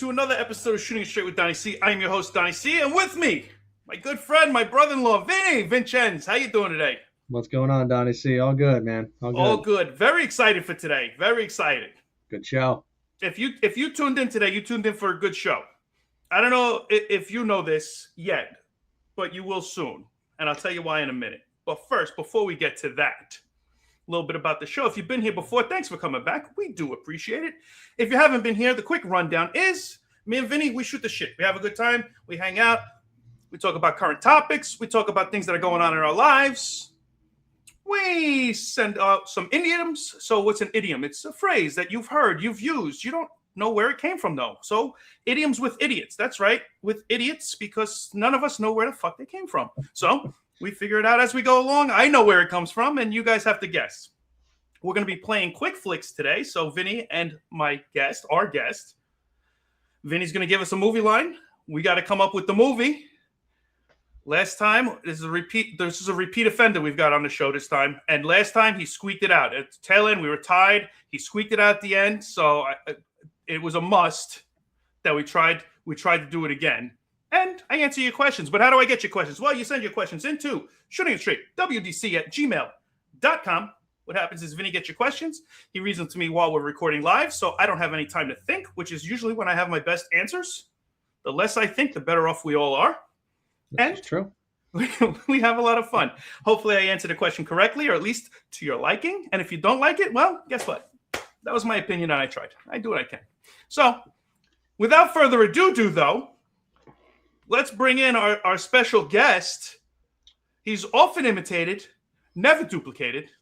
To another episode of Shooting It Straight with Donniec. I am your host, Donniec, and with me, my good friend, my brother-in-law, Vinny. Vincenz, how you doing today? What's going on, Donniec? All good, man. All good. Very excited for today. Very excited. Good show. If you tuned in today, you tuned in for a good show. I don't know if you know this yet, but you will soon, and I'll tell you why in a minute. But first, before we get to that, a little bit about the show. If you've been here before, thanks for coming back. We do appreciate it. If you haven't been here, the quick rundown is me and Vinny, we shoot the shit. We have a good time. We hang out. We talk about current topics. We talk about things that are going on in our lives. We send out some idioms. So what's an idiom? It's a phrase that you've heard, you've used. You don't know where it came from, though. So idioms with idiots. That's right. With idiots, because none of us know where the fuck they came from. So we figure it out as we go along. I know where it comes from, and you guys have to guess. We're going to be playing quick flicks today. So Vinny and our guest, Vinny's going to give us a movie line. We got to come up with the movie. Last time, this is a repeat offender we've got on the show this time. And last time, he squeaked it out. At the tail end, we were tied. He squeaked it out at the end. So it was a must that we tried to do it again. And I answer your questions. But how do I get your questions? Well, you send your questions into shootingitstraightwdonniec@gmail.com. What happens is Vinny gets your questions. He reads them to me while we're recording live, so I don't have any time to think, which is usually when I have my best answers. The less I think, the better off we all are. That's true. We have a lot of fun. Hopefully I answered the question correctly, or at least to your liking. And if you don't like it, well, guess what? That was my opinion, and I tried. I do what I can. So without further ado, though, let's bring in our special guest. He's often imitated, never duplicated.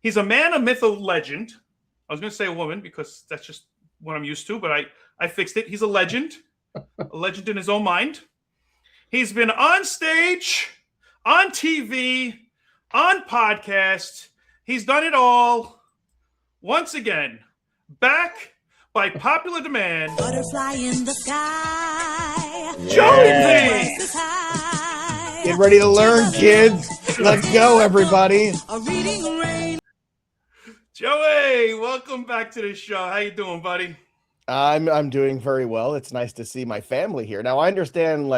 He's a man, a myth, a legend. I was going to say a woman because that's just what I'm used to, but I fixed it. He's a legend in his own mind. He's been on stage, on TV, on podcast. He's done it all. Once again, back by popular demand. Butterfly in the sky. Joey! Get ready to learn, kids. Let's go, everybody. A reading rain. Joey, welcome back to the show. How you doing, buddy? I'm doing very well. It's nice to see my family here. Now, I understand,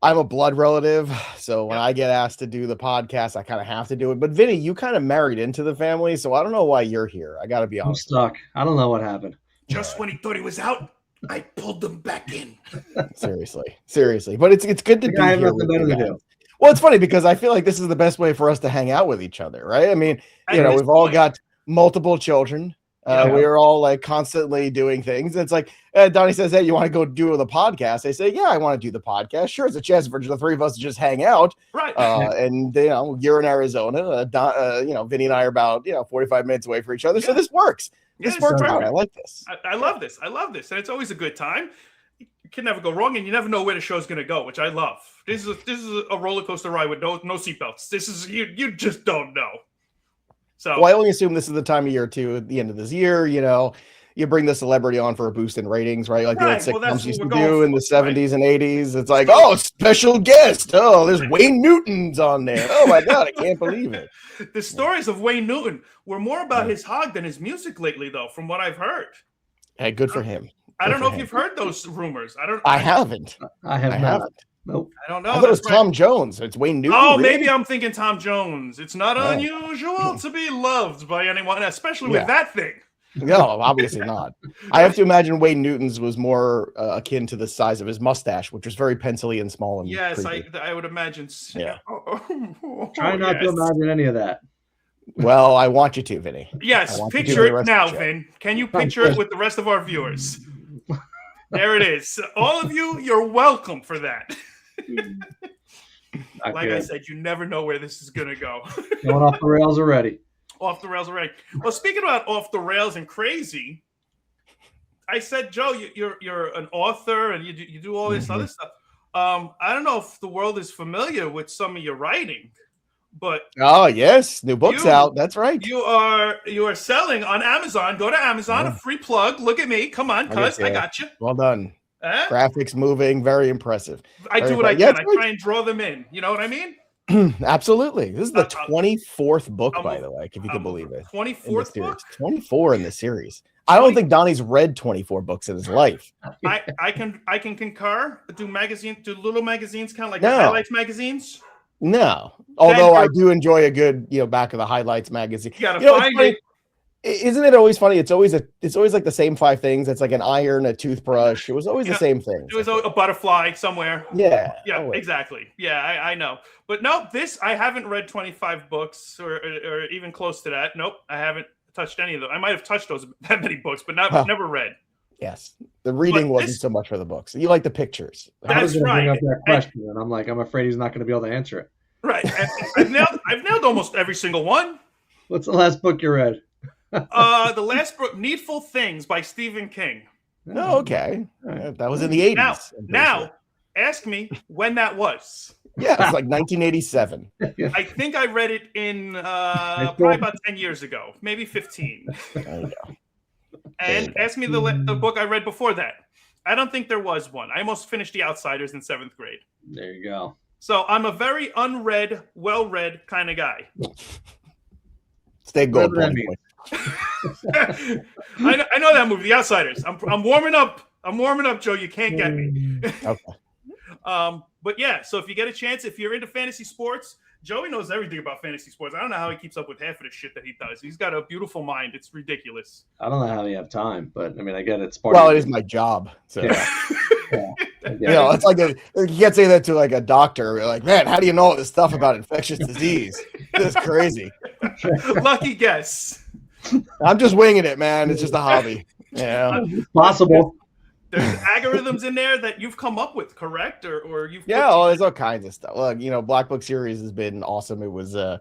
I'm a blood relative, so when I get asked to do the podcast, I kind of have to do it. But Vinny, you kind of married into the family, so I don't know why you're here. I got to be honest. I'm stuck. I don't know what happened. Just when he thought he was out, I pulled them back in. Seriously. But it's good to be I have here. nothing better to do. Well, it's funny because I feel like this is the best way for us to hang out with each other, right? I mean, we've all got multiple children. We are all constantly doing things. It's like Donnie says, "Hey, you want to go do the podcast?" I say, "Yeah, I want to do the podcast." Sure, it's a chance for the three of us to just hang out, right? And you're in Arizona. Vinny and I are about 45 minutes away from each other, so this works. This works out. I like this. I love this. And it's always a good time. You can never go wrong, and you never know where the show's going to go, which I love. This is a roller coaster ride with no seatbelts. This is you just don't know. So, well, I only assume this is the time of year too. At the end of this year, you bring the celebrity on for a boost in ratings, right? Like the old sitcoms used to do in the 70s and 80s. It's like, special guest. Oh, there's Wayne Newton's on there. Oh my God, I can't believe it. The stories of Wayne Newton were more about his hog than his music lately, though, from what I've heard. Hey, good for him. I don't know if you've heard those rumors. I haven't. I haven't. Nope. I don't know. I thought it was Tom Jones. It's Wayne Newton. Oh, really? Maybe I'm thinking Tom Jones. It's not unusual to be loved by anyone, especially with that thing. No, obviously not. I have to imagine Wayne Newton's was more akin to the size of his mustache, which was very pencily and small. And yes, I would imagine. Yeah. Try not to imagine any of that. Well, I want you to, Vinny. Yes, picture it now, Vin. Can you picture it with the rest of our viewers? There it is. All of you, you're welcome for that. Like I said, you never know where this is going to go. Going off the rails already. Off the rails already. Well, speaking about off the rails and crazy, I said, Joe, you're an author and you do all this other stuff. I don't know if the world is familiar with some of your writing, but oh yes, new books out. That's right. You are selling on Amazon. Go to Amazon. A free plug. Look at me. Come on, cuz I got you. Well done. Graphics moving, very impressive. I do what I can. I try and draw them in. You know what I mean? Absolutely. This is the 24th book, by the way, if you can believe it. 24th book? 24 in the series. I don't think Donnie's read 24 books in his life. I can concur. Do little magazines count, like the Highlights magazines? No. Although I do enjoy a good, back of the Highlights magazine. You gotta find it. Isn't it always funny? It's always like the same 5 things. It's like an iron, a toothbrush. It was always the same thing. It was a butterfly somewhere. Yeah. Yeah, exactly. Yeah, I know. But no, I haven't read 25 books or even close to that. Nope, I haven't touched any of them. I might have touched that many books, but never read. Yes. The reading wasn't so much for the books. You like the pictures. That's right. Bring up that question, and I'm afraid he's not going to be able to answer it. Right. I've nailed almost every single one. What's the last book you read? The last book, Needful Things by Stephen King. Oh, okay. That was in the 80s. Now, ask me when that was. Yeah, it was like 1987. I think I read it in probably about 10 years ago, maybe 15. There you go. And ask me the book I read before that. I don't think there was one. I almost finished The Outsiders in 7th grade. There you go. So I'm a very unread, well-read kind of guy. Stay gold. I know that movie, The Outsiders. I'm warming up. Joe. You can't get me. Okay. But yeah, so if you get a chance, if you're into fantasy sports, Joey knows everything about fantasy sports. I don't know how he keeps up with half of the shit that he does. He's got a beautiful mind. It's ridiculous. I don't know how you have time, but I mean, I get it. It is my job. So. Yeah. It's like you can't say that to like a doctor. You're like, man, how do you know all this stuff about infectious disease? That's crazy. Lucky guess. I'm just winging it, man. It's just a hobby. Yeah, possible. There's algorithms in there that you've come up with, correct? Or you've there's all kinds of stuff. Look, Black Book series has been awesome. It was I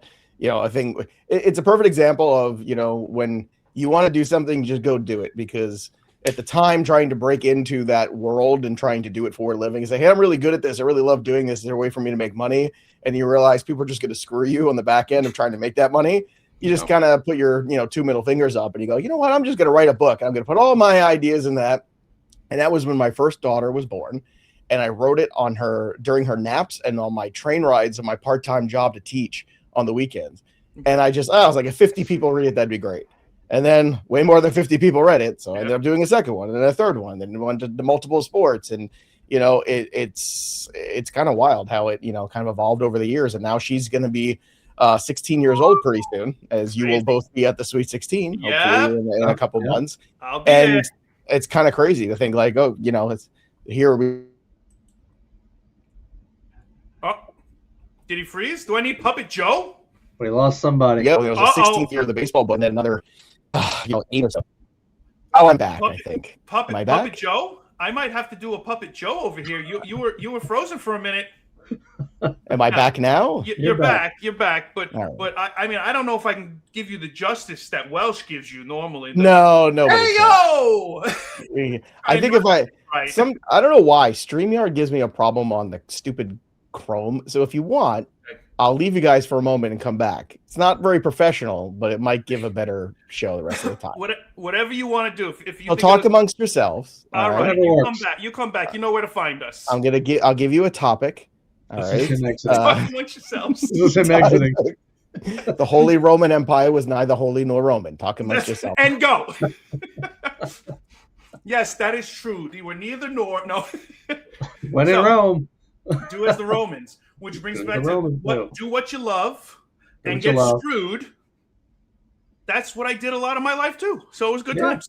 think it's a perfect example of when you want to do something, just go do it, because at the time trying to break into that world and trying to do it for a living, say, hey, I'm really good at this. I really love doing this. Is there a way for me to make money? And you realize people are just going to screw you on the back end of trying to make that money. You just kind of put your 2 middle fingers up and you go, you know what? I'm just going to write a book. I'm going to put all my ideas in that. And that was when my first daughter was born. And I wrote it on her during her naps and on my train rides on my part-time job to teach on the weekends. And I was like, if 50 people read it, that'd be great. And then way more than 50 people read it. So I ended up doing a second one and then a third one, then went to the multiple sports. And, it's kind of wild how it, kind of evolved over the years. And now she's going to be 16 years old pretty soon, as you will both be at the Sweet 16, hopefully in a couple months. And it's kind of crazy to think like, it's here. Did he freeze? Do I need Puppet Joe? We lost somebody. Yeah, it was the 16th year of the baseball, but then another, 8 or so. Oh, I'm back. I think. Puppet Joe. I might have to do a Puppet Joe over here. You were frozen for a minute. Am I back now? You're back. You're back. But I mean, I don't know if I can give you the justice that Welsh gives you normally. No. Hey yo! I think I don't know why StreamYard gives me a problem on the stupid Chrome. So if you want, I'll leave you guys for a moment and come back. It's not very professional, but it might give a better show the rest of the time. Whatever you want to do. If you talk amongst yourselves. All right. You come back. You know where to find us. I'll give you a topic. All right. Talk amongst yourselves. The Holy Roman Empire was neither holy nor Roman. Talk amongst yourselves. And go. Yes, that is true. They were neither nor. No. When in Rome. Do as the Romans. Which brings back to do what you love and get screwed. That's what I did a lot of my life too. So it was good times.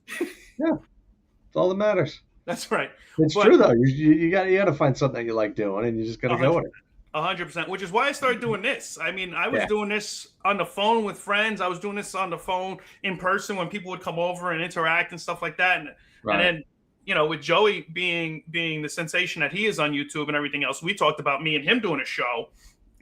Yeah, it's all that matters. That's right. It's true though. You got to find something that you like doing, and you just got to go with it. 100%. Which is why I started doing this. I mean, I was doing this on the phone with friends. I was doing this on the phone in person when people would come over and interact and stuff like that. And then, with Joey being the sensation that he is on YouTube and everything else, we talked about me and him doing a show.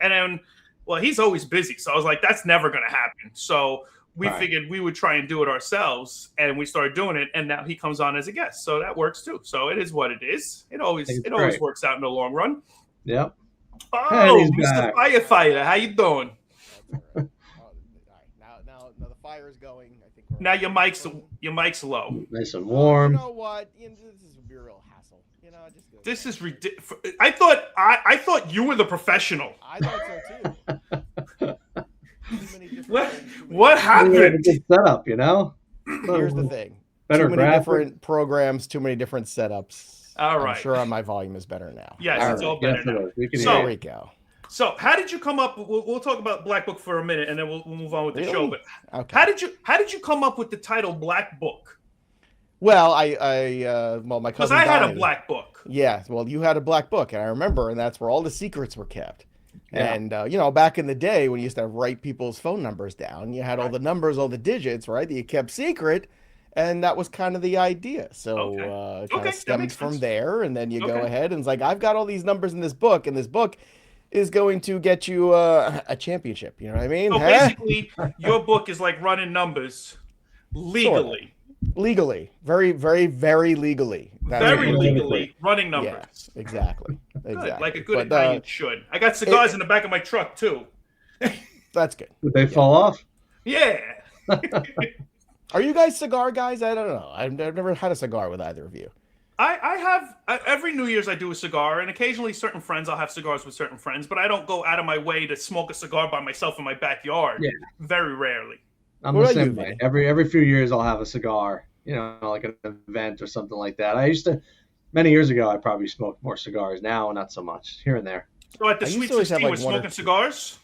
And then, well, he's always busy. So I was like, that's never going to happen. So we figured we would try and do it ourselves, and we started doing it. And now he comes on as a guest. So that works too. So it is what it is. It always works out in the long run. Yep. Oh, Mr. Firefighter, how you doing? Now the fire is going. I think now your mic's low. Nice and warm. You know what? This would be a real hassle. You know, this is ridiculous. I thought you were the professional. I thought so too. What happened? Good setup, you know. Here's the thing. Better too many different programs, too many different setups. All right. I'm sure my volume is better now. Yes, it's all better now. There we go. So, how did you come up? We'll talk about Black Book for a minute, and then we'll move on with the show. But okay. How did you come up with the title Black Book? Well, well, my cousin. Because I had a black book. Yeah, well, you had a black book, and I remember, and that's where all the secrets were kept. Yeah. And you know, back in the day when you used to write people's phone numbers down, you had all the numbers, all the digits, right? That you kept secret. And that was kind of the idea. So it kind of stems from there. And then you go ahead and it's like, I've got all these numbers in this book, and this book is going to get you a championship. You know what I mean? So basically, your book is like running numbers legally. Sort of. Legally. Very, very, very legally. Very legally running numbers. Yes, exactly. Good. Like a good Italian should. I got cigars in the back of my truck, too. That's good. Did they fall off? Yeah. Are you guys cigar guys? I don't know. I've never had a cigar with either of you. I have every New Year's I do a cigar, and occasionally certain friends I'll have cigars with certain friends, but I don't go out of my way to smoke a cigar by myself in my backyard. Yeah. Very rarely. I'm the same way. Every few years I'll have a cigar, you know, like an event or something like that. I used to, many years ago, I probably smoked more cigars. Now, not so much, here and there. So at the Sweet 16, we're smoking cigars?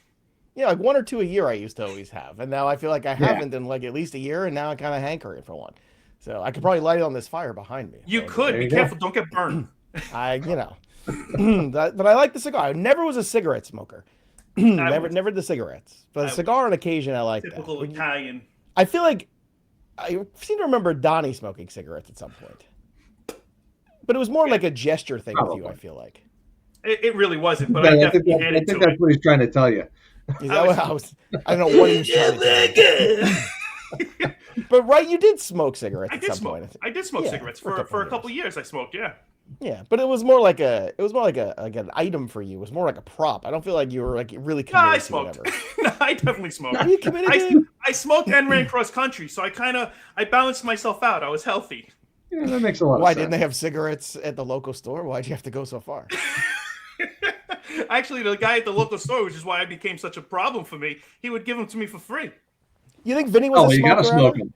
Yeah, like 1 or 2 a year I used to always have. And now I feel like I haven't in like at least a year, and now I kind of hankering for one. So I could probably light it on this fire behind me. You could. Be careful. Don't get burned. You know. But I like the cigar. I never was a cigarette smoker. never the cigarettes. But a cigar on occasion, I like typical that. Italian. I feel like I seem to remember Donnie smoking cigarettes at some point. But it was more like a gesture thing with you, I feel like. It really wasn't, but I definitely I think that's what he's trying to tell you. Is that what I was? I don't know what he was trying to tell. But right, you did smoke cigarettes at some point. I did smoke cigarettes for a couple years. I smoked, Yeah, but it was more like an item for you. It was more like a prop. I don't feel like you were like really committed. No, I smoked. No, I definitely smoked. Are you committed? I smoked and ran cross country, so I balanced myself out. I was healthy. Yeah, that makes a lot of sense. Why didn't they have cigarettes at the local store? Why'd you have to go so far? Actually, the guy at the local store, which is why it became such a problem for me, he would give them to me for free. You think Vinny was a smoker? You gotta smoke him,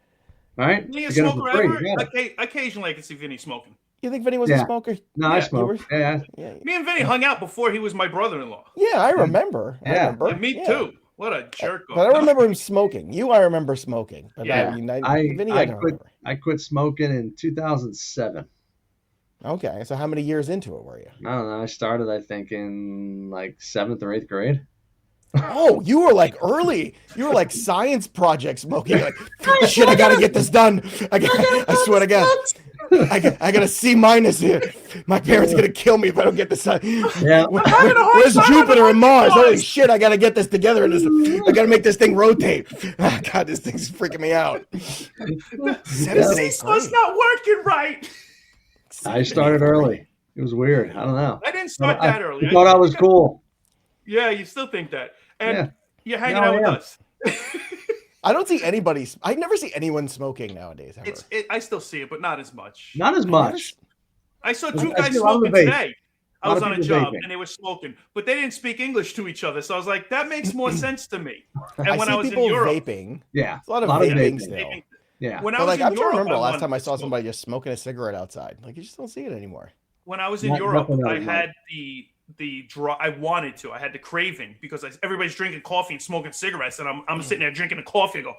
right? Vinny a smoker ever? Occasionally, I can see Vinny smoking. You think Vinny was a smoker? No, I smoked. Yeah. Me and Vinny hung out before he was my brother-in-law. Yeah, I remember. Yeah, me too. What a jerk! But I remember him smoking. I remember smoking. But Vinny, I quit smoking in 2007. Okay, so how many years into it were you? I don't know. I started, I think, in like 7th or 8th grade. Oh, you were like early. You were like science project smoking. You're like, shit, I gotta get this done. I swear to God. I got a C- here. My parents are gonna kill me if I don't get this done. Yeah. Where's Jupiter and Mars? Holy shit, I gotta get this together. I gotta make this thing rotate. Oh, God, this thing's freaking me out. It's not working right. I started early. It was weird. I don't know. I didn't start that early. I thought I was cool. Yeah, you still think that. And you're hanging out with us. I don't see anybody. I never see anyone smoking nowadays. Ever. I still see it, but not as much. Not as much. I saw 2 guys smoking today. I was on a job and they were smoking, but they didn't speak English to each other. So I was like, that makes more sense to me. And when I was in Europe, vaping. Yeah, a lot of vaping still. Yeah. When I was in I'm trying Europe, to remember the last time I saw somebody just smoking a cigarette outside. Like, you just don't see it anymore. When I was in Europe, I had the draw. I wanted to. I had the craving because everybody's drinking coffee and smoking cigarettes, and I'm sitting there drinking a coffee. I go,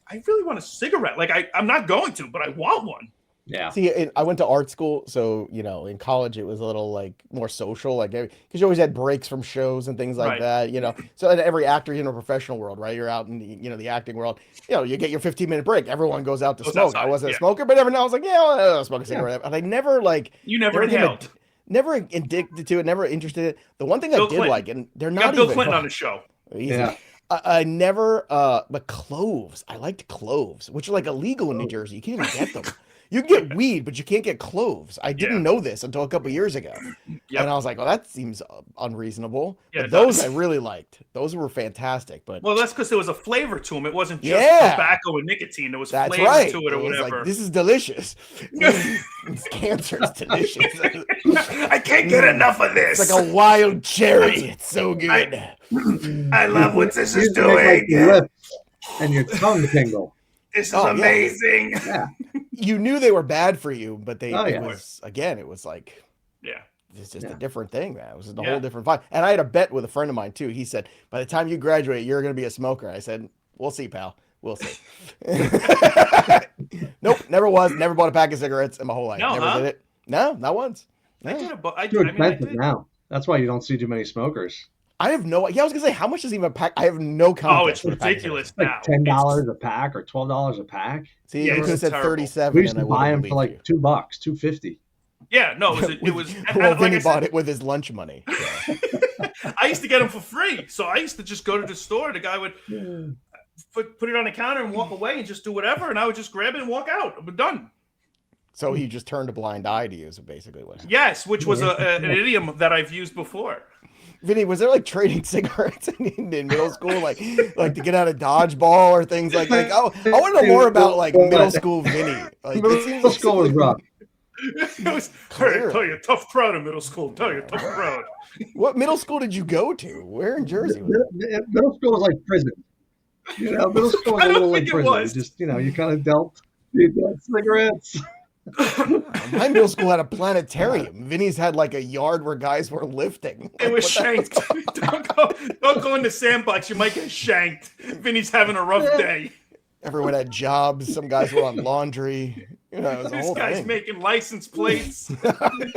I really want a cigarette. Like I'm not going to, but I want one. Yeah. See, I went to art school, so in college it was a little like more social, like because you always had breaks from shows and things like that. So in every actor in a professional world, right? You're out in the acting world. You get your 15-minute break. Everyone goes out to smoke. Outside, I wasn't a smoker, but every now I was like, I'll smoke a cigarette. And I never like you never inhaled. never addicted to it, never interested in it. The one thing Bill I did Clinton. like, and they're You not got Bill even Clinton on the show. easy. Yeah. I never, but cloves. I liked cloves, which are like illegal in New Jersey. You can't even get them. You can get weed, but you can't get cloves. I didn't know this until a couple years ago. Yep. And I was like, well, that seems unreasonable. Yeah, but it those does. I really liked. Those were fantastic. But Well, that's because there was a flavor to them. It wasn't just tobacco and nicotine. There was that's flavor right. to it or was whatever. like, this is delicious. It's cancer. It's delicious. I can't get enough of this. It's like a wild cherry. It's so good. I love what this is You make, like, doing. your lips and your tongue tingle. This is Oh, yeah. amazing. Yeah. You knew they were bad for you, but they Oh, it yeah. was again, it was like Yeah. it's just Yeah. a different thing, man. It was just a Yeah. whole different vibe. And I had a bet with a friend of mine too. He said, by the time you graduate, you're gonna be a smoker. I said, we'll see, pal. We'll see. Nope, never was. Never bought a pack of cigarettes in my whole life. No, Never huh? did it. No, not once. I No. did it, but I Too mean, I expensive did. now. That's why you don't see too many smokers. I have no. Yeah, I was gonna say, how much is even a pack? I have no context. Oh, it's for a pack of ridiculous cigarettes. Like now. $10 a pack or $12 a pack. See, Yeah, you could have it's said terrible. 37. We used and to I buy would've them for believed like $2, $2.50. Yeah, no, it you. was. Well, like Vinny I said, bought it with his lunch money. So. I used to get them for free, so I used to just go to the store. The guy would put it on the counter and walk away and just do whatever, and I would just grab it and walk out. We're done. So he just turned a blind eye to you, is basically what. Yes, which was an idiom that I've used before. Vinny, was there like trading cigarettes in middle school, like to get out of dodgeball or things like? Oh, I want to know more about like middle school Vinny. Like it seems Middle like school was rough. It was Clearly. tell you, tough crowd in middle school. Tell you, tough crowd. What middle school did you go to? Where in Jersey? Was it? Middle school was like prison. You know, middle school was I a don't little like think it prison. was. You just, you kind of dealt cigarettes. My middle school had a planetarium. Vinny's had like a yard where guys were lifting. It Like, was what the hell's shanked. going on? Don't go in the sandbox. You might get shanked. Vinny's having a rough day. Everyone had jobs. Some guys were on laundry. You know, it was a This whole guy's thing. making license plates.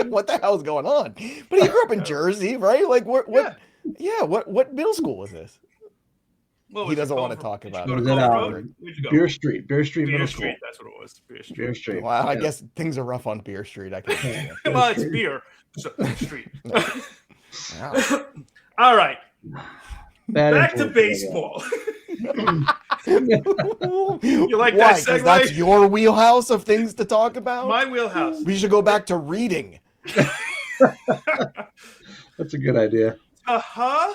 What the hell's going on? But he grew up in Jersey, right? Like what? Yeah. What middle school was this? What He was it doesn't called? want to talk Did you about go it. to Was it, Cove Road? Where'd you go? Beer Street Beer Middle School. Street. That's what it was. Beer Street. Beer Street. Well, I Yeah. guess things are rough on Beer Street. I can see that. Well, it's beer. So, Beer Street. Wow. All right. Bad Back to influence, baseball. You like Why? that 'Cause segue? that's your wheelhouse of things to talk about. My wheelhouse. We should go back to reading. That's a good idea. Uh-huh.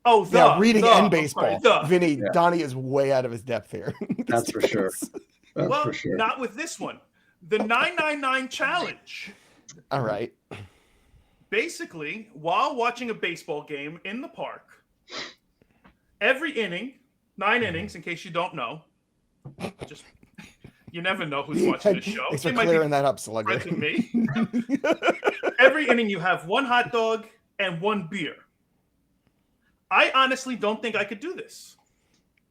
Oh, Yeah, reading and I'm sorry, baseball. the. Vinny, Yeah. Donnie is way out of his depth here. That's for sure. That's Well, for sure. not with this one. The 999 challenge. All right. Basically, while watching a baseball game in the park, every inning, 9 innings, in case you don't know, just you never know who's watching the show. Thanks for It might be clearing that up, Slugger. friends with me. Every inning, you have 1 hot dog and 1 beer. I honestly don't think I could do this.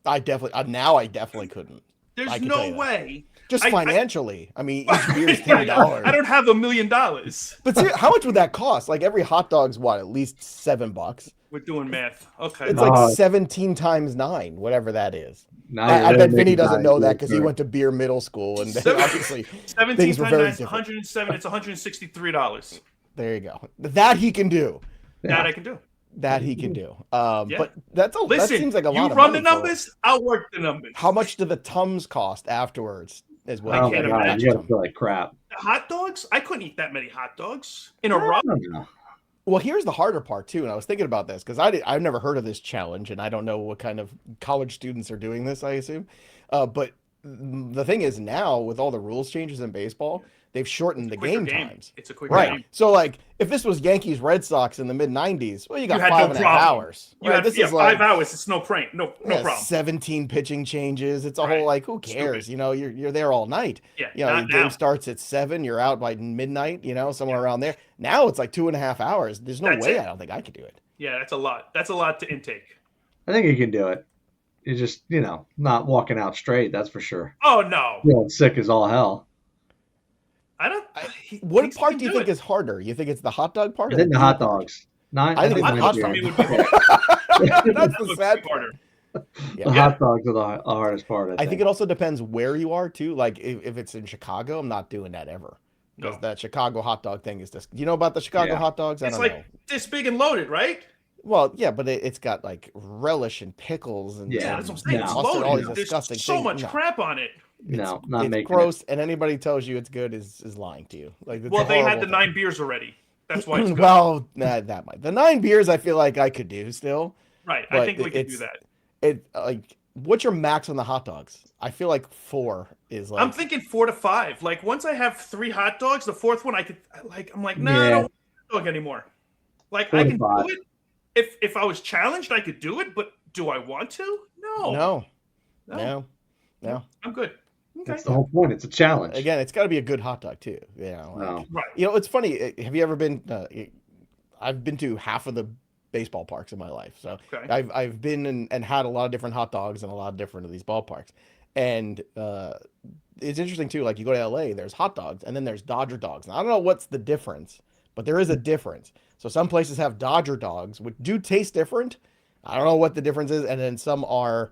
I definitely couldn't. There's I can tell you no that. way. Just I- financially. I mean, each beer is $10. I don't have $1 million. But see, how much would that cost? Like every hot dog's what? At least $7. We're doing math. Okay. It's like 17 times 9, whatever that is. Now I you're bet really Vinny doesn't making know that time because for he it. went to beer middle school and Seven- obviously 17 things were times very 9 is different. 107. It's $163. There you go. That he can do. That I can do. That he can do. Yeah. But that Listen, seems like a lot you of run money the for- numbers, I'll work the numbers. How much do the Tums cost afterwards? As well. Oh my can't god, imagine. you gotta feel like crap. Hot dogs? I couldn't eat that many hot dogs in a row. I don't know. Well, here's the harder part too, and I was thinking about this because I've never heard of this challenge, and I don't know what kind of college students are doing this. I assume, but the thing is now with all the rules changes in baseball, they've shortened the Quicker game times. It's a quick Right. game. So like if this was Yankees Red Sox in the mid 90s, well, you got You had no 5.5 problem. hours. You Right? have This is 5 like hours. It's no prank. No problem. 17 pitching changes. It's a Right. whole like who cares? Stupid. You know, you're there all night. Yeah. You know, not your game now. starts at 7, you're out by midnight, you know, somewhere around there. Now it's like 2.5 hours. There's no That's way it. I don't think I could do it. Yeah, that's a lot. That's a lot to intake. I think you can do it. You're just, not walking out straight, that's for sure. Oh no. Feeling sick as all hell. I don't. What part do you think is harder? You think it's the hot dog part? I or think the beer hot part? dogs. Nine, I think Hot the dogs hot for me dog. would be hard. That's That the would sad be part. harder. The hot dogs are the hardest part. I think it also depends where you are too. Like if it's in Chicago, I'm not doing that ever. No. That Chicago hot dog thing is just. Do you know about the Chicago hot dogs? I It's don't like know. this big and loaded, right? Well, yeah, but it's got like relish and pickles and Yeah, That's what I'm saying. It's mustard, all these loaded. There's disgusting so things. much No. crap on it. No, not It's making gross, and anybody tells you it's good is lying to you. Like, it's Well, a they had horrible the thing. 9 beers already. That's why it's good. Well, that might. The 9 beers I feel like I could do still. Right. I But think we could do that. It like what's your max on the hot dogs? I feel like 4 is like I'm thinking 4 to 5. Like once I have 3 hot dogs, the fourth one I could I'm like, nah, I Yeah. don't want a hot dog anymore. Like 4 I to can 5. do it. If I was challenged, I could do it, but do I want to? No. no. I'm good. Okay. That's the whole point. It's a challenge. Again, it's got to be a good hot dog too. You know, No. Right. you know, it's funny. Have you ever been? I've been to half of the baseball parks in my life, so Okay. I've been and had a lot of different hot dogs and a lot of different of these ballparks, and it's interesting too. Like you go to LA, there's hot dogs, and then there's Dodger dogs. And I don't know what's the difference, but there is a difference. So some places have Dodger dogs, which do taste different. I don't know what the difference is, and then some are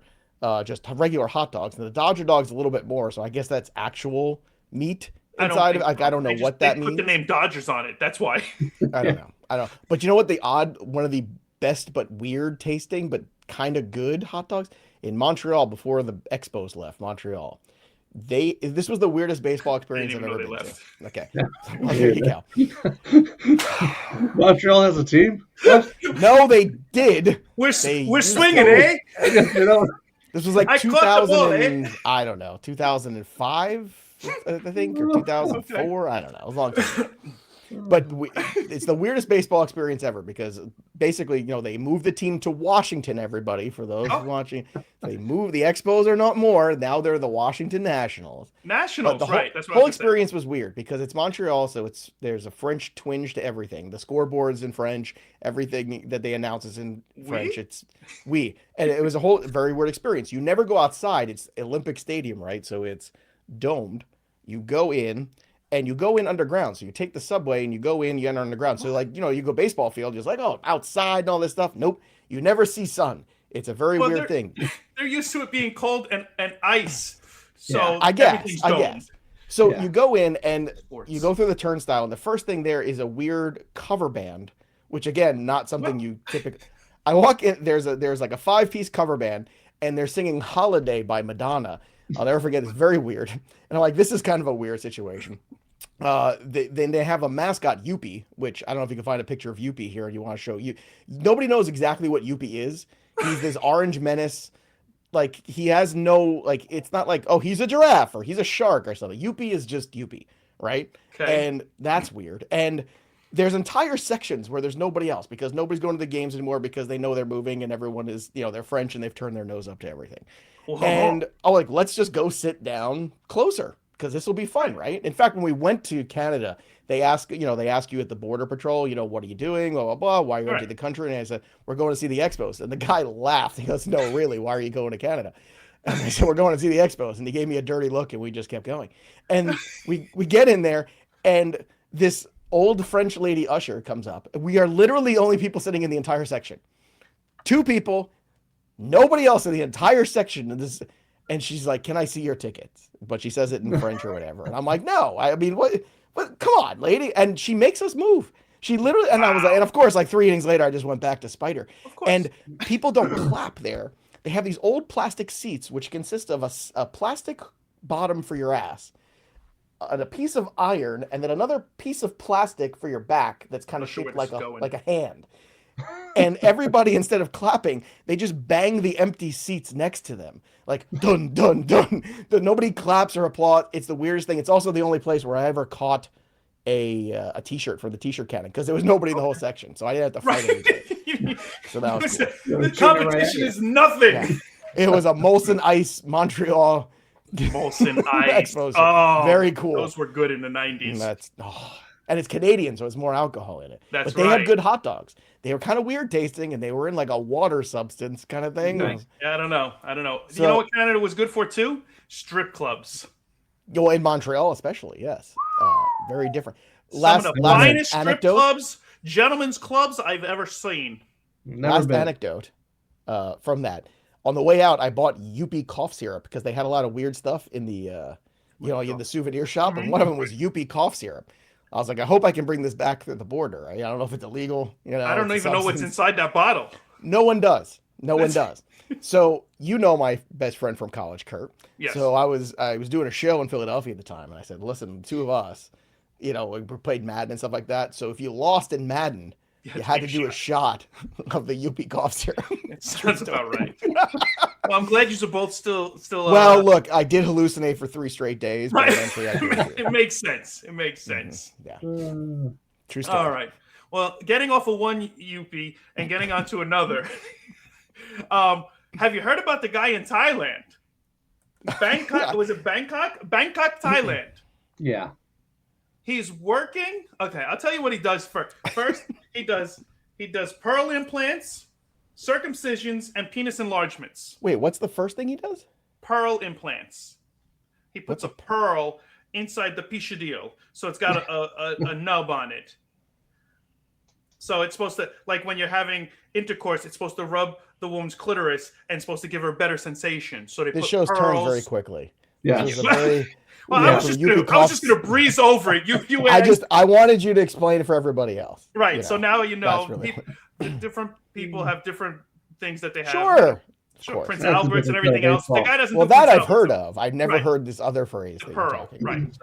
just regular hot dogs. And the Dodger dog's a little bit more, so I guess that's actual meat inside of it. I don't know what that means. They put the name Dodgers on it. That's why. I don't know. But you know what? One of the best but weird tasting, but kind of good hot dogs in Montreal before the Expos left Montreal. This was the weirdest baseball experience I've even ever know been they to. Okay, well, there you go. Montreal has a team? No, they did. We're used swinging, to. eh? You know, This was like I caught the 2000 ball, and, eh? I don't know, 2005, I think, or 2004. I don't know. It was a long time ago. But it's the weirdest baseball experience ever because basically, you know, they moved the team to Washington, everybody, for those watching. They moved, the Expos are not more. Now they're the Washington Nationals. Nationals, But the right. That's what whole I was gonna say. experience was weird because it's Montreal, so there's a French twinge to everything. The scoreboard's in French. Everything that they announce is in French. It's and it was a whole very weird experience. You never go outside. It's Olympic Stadium, right? So it's domed. You go in. And you go in underground. So you take the subway and you go in, you enter underground. So like, you know, you go baseball field, you're like, oh, outside and all this stuff. Nope. You never see sun. It's a very weird thing. They're used to it being cold and ice. So Yeah. I guess. So you go in and you go through the turnstile. And the first thing there is a weird cover band, which again, not something you typically. I walk in, there's like a 5-piece cover band and they're singing Holiday by Madonna. I'll never forget. It's very weird. And I'm like, this is kind of a weird situation. Then they have a mascot, Youppi, which I don't know if you can find a picture of Youppi here and you want to show you. Nobody knows exactly what Youppi is. He's this orange menace. Like he has no, like, it's not like, oh, he's a giraffe or he's a shark or something. Youppi is just Youppi, right? Okay. And that's weird. And there's entire sections where there's nobody else because nobody's going to the games anymore because they know they're moving and everyone is, you know, they're French and they've turned their nose up to everything. Whoa. And like, let's just go sit down closer because this will be fun, right? In fact, when we went to Canada, they ask you at the border patrol, you know, what are you doing? Blah, blah, blah. Why are you entering the country? And I said, we're going to see the Expos. And the guy laughed. He goes, no, really, why are you going to Canada? And I said, we're going to see the Expos. And he gave me a dirty look and we just kept going. And we get in there and this old French lady usher comes up. We are literally the only people sitting in the entire section. 2 people, nobody else in the entire section. And she's like, can I see your tickets? But she says it in French or whatever. And I'm like, no, I mean, what, come on, lady. And she makes us move. She literally, and I was like, and of course, like 3 innings later, I just went back to Spider. And people don't clap there. They have these old plastic seats, which consist of a plastic bottom for your ass, and a piece of iron, and then another piece of plastic for your back that's kind of shaped like a hand. And everybody, instead of clapping, they just bang the empty seats next to them. Like, dun, dun, dun. Nobody claps or applauds. It's the weirdest thing. It's also the only place where I ever caught a t-shirt from the t-shirt cannon because there was nobody in the whole section. So I didn't have to fight anybody. So that was cool. The competition is nothing. Yeah. It was a Molson Ice Montreal. Molson Ice. Oh, very cool. Those were good in the 90s. And it's Canadian, so it's more alcohol in it. But they had good hot dogs. They were kind of weird tasting, and they were in like a water substance kind of thing. Nice. Yeah, I don't know. So, you know what Canada was good for too? Strip clubs. In Montreal, especially, yes. Very different. Some of the finest strip clubs, gentlemen's clubs I've ever seen. Last anecdote from that. On the way out, I bought Youppi cough syrup because they had a lot of weird stuff in the you know, in the souvenir shop, and one of them was Yuppie cough syrup. I was like, I hope I can bring this back to the border. I don't know if it's illegal. You know, I don't even know what's inside that bottle. No one does. No one does. So you know my best friend from college, Kurt. Yes. So I was doing a show in Philadelphia at the time, and I said, listen, the two of us, you know, we played Madden and stuff like that. So if you lost in Madden, you had to do a shot of the Yuppie cough syrup. Sounds about right. Well, I'm glad you're both still. Well, look, I did hallucinate for 3 straight days, but eventually I did. It makes sense. It makes sense. Yeah. True story. All right. Well, getting off of one Yuppie and getting onto another. Have you heard about the guy in Thailand? Bangkok? Was it Bangkok? Bangkok, Thailand. Yeah. He's working. Okay, I'll tell you what he does first. First, he does pearl implants, circumcisions, and penis enlargements. Wait, what's the first thing he does? Pearl implants. He puts a pearl inside the pichadillo, so it's got a nub on it. So it's supposed to, like when you're having intercourse, it's supposed to rub the woman's clitoris and supposed to give her a better sensation. So this show's turned very quickly. Yeah. Well, I was just gonna breeze over it. I wanted you to explain it for everybody else. Right. You know, so now you know really different people have different things that they have. Sure. Prince Albert's and everything else. The guy doesn't. Well, that I've heard of. I've never heard this other phrase. Pearl. Right.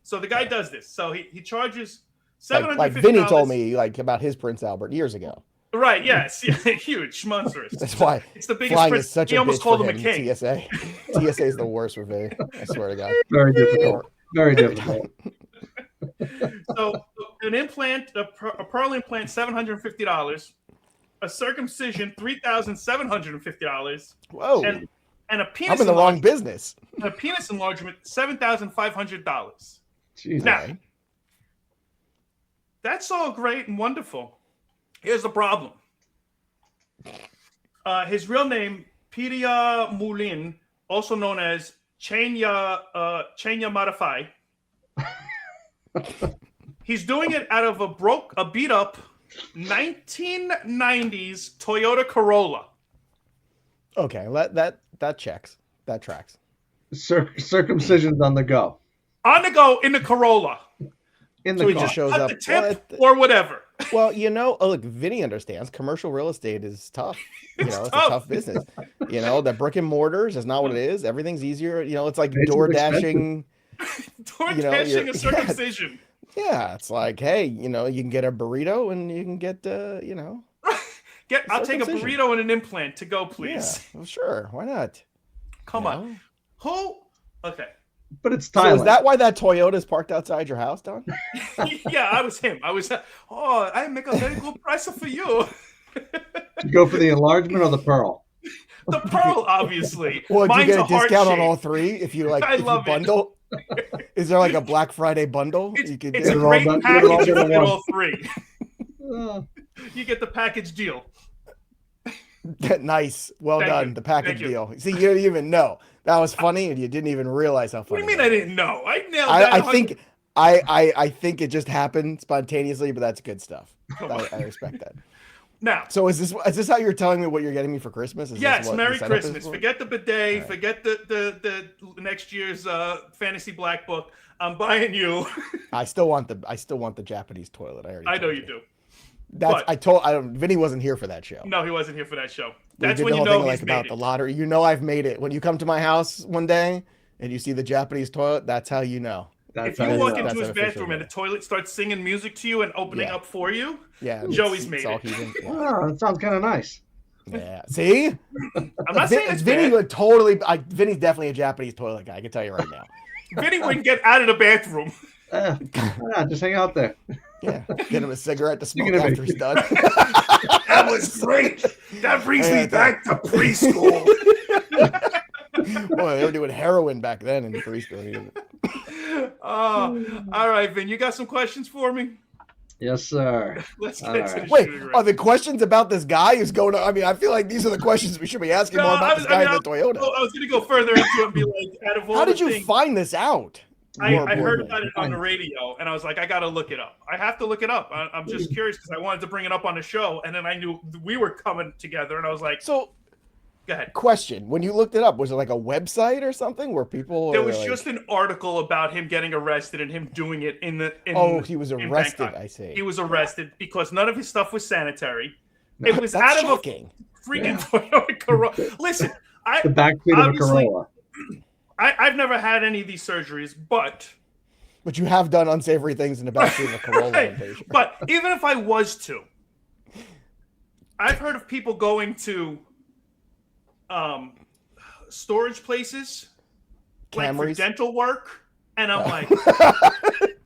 So the guy does this. So he charges $750. Like Vinny told me about his Prince Albert years ago. Right. Yes. Yeah, huge, monstrous. That's why it's the biggest. Flying is such he almost called him a king. TSA. TSA is the worst for Vinny. I swear to God. Very difficult. Very difficult. So an implant, a pearl implant, $750. A circumcision, $3,750. Whoa. And a penis. I'm in the wrong business. A penis enlargement, $7,500. Now, that's all great and wonderful. Here's the problem. His real name, Piria Mulin, also known as Chenya Modify. He's doing it out of a beat up 1990s Toyota Corolla. Okay, that checks. That tracks. Circumcisions on the go. On the go in the Corolla. So he just shows up. The tip or whatever. Well, look, Vinny understands commercial real estate is tough. It's a tough business. The brick and mortars is not what it is. Everything's easier. It's like door dashing. Door dashing a circumcision. Yeah, it's like, hey, you can get a burrito and you can get, I'll take a burrito and an implant to go, please. Yeah, well, sure. Why not? Come on. Okay. But it's Thailand. So is that why that Toyota is parked outside your house, Don? Yeah, I was him. I make a very good price for you. You go for the enlargement or the pearl? The pearl, obviously. Well, do you get a discount on all three if you bundle? Is there like a Black Friday bundle? It's a great package if you get all three. You get the package deal. Nice. Well done. The package deal. See, you didn't even know. That was funny, and you didn't even realize how funny. What do you mean I didn't know? I nailed that. I think it just happened spontaneously, but that's good stuff. I respect that. Now, so is this how you're telling me what you're getting me for Christmas? Yes, Merry Christmas. Forget the bidet. Right. Forget the next year's fantasy black book. I'm buying you. I still want the Japanese toilet. I know you do. Vinny wasn't here for that show. No, he wasn't here for that show. That's when you know he's made it. The lottery. I've made it. When you come to my house one day and you see the Japanese toilet, that's how you know. If you walk into his bathroom and the toilet starts singing music to you and opening up for you, Joey's made it. Oh, that sounds kind of nice. Yeah. See? I'm not saying it's Vinny bad. would totally. Vinny's definitely a Japanese toilet guy. I can tell you right now. Vinny wouldn't get out of the bathroom. Just hang out there. Yeah. Get him a cigarette to smoke after he's done. That was great. That brings me back to preschool. Boy, they were doing heroin back then in preschool. All right, Vin, you got some questions for me? Yes, sir. Let's get to the Wait, are the questions about this guy who's going to? I mean, I feel like these are the questions we should be asking more about this guy in the Toyota. I was going to go further into it and be like, out of all how did you find this out? I heard about it on the radio, and I was like, I got to look it up. I have to look it up. I'm just curious because I wanted to bring it up on the show, and then I knew we were coming together, and I was like, so Go ahead. Question: when you looked it up, was it like a website or something where people? There was like... just an article about him getting arrested and him doing it in the. He was arrested. I see. He was arrested because none of his stuff was sanitary. It was That's out shocking. of a freaking Toyota Corolla. Listen, The backseat of a Corolla. I've never had any of these surgeries, but you have done unsavory things in the backseat of a Corolla. right. But even if I was to, I've heard of people going to storage places like for dental work, and I'm like,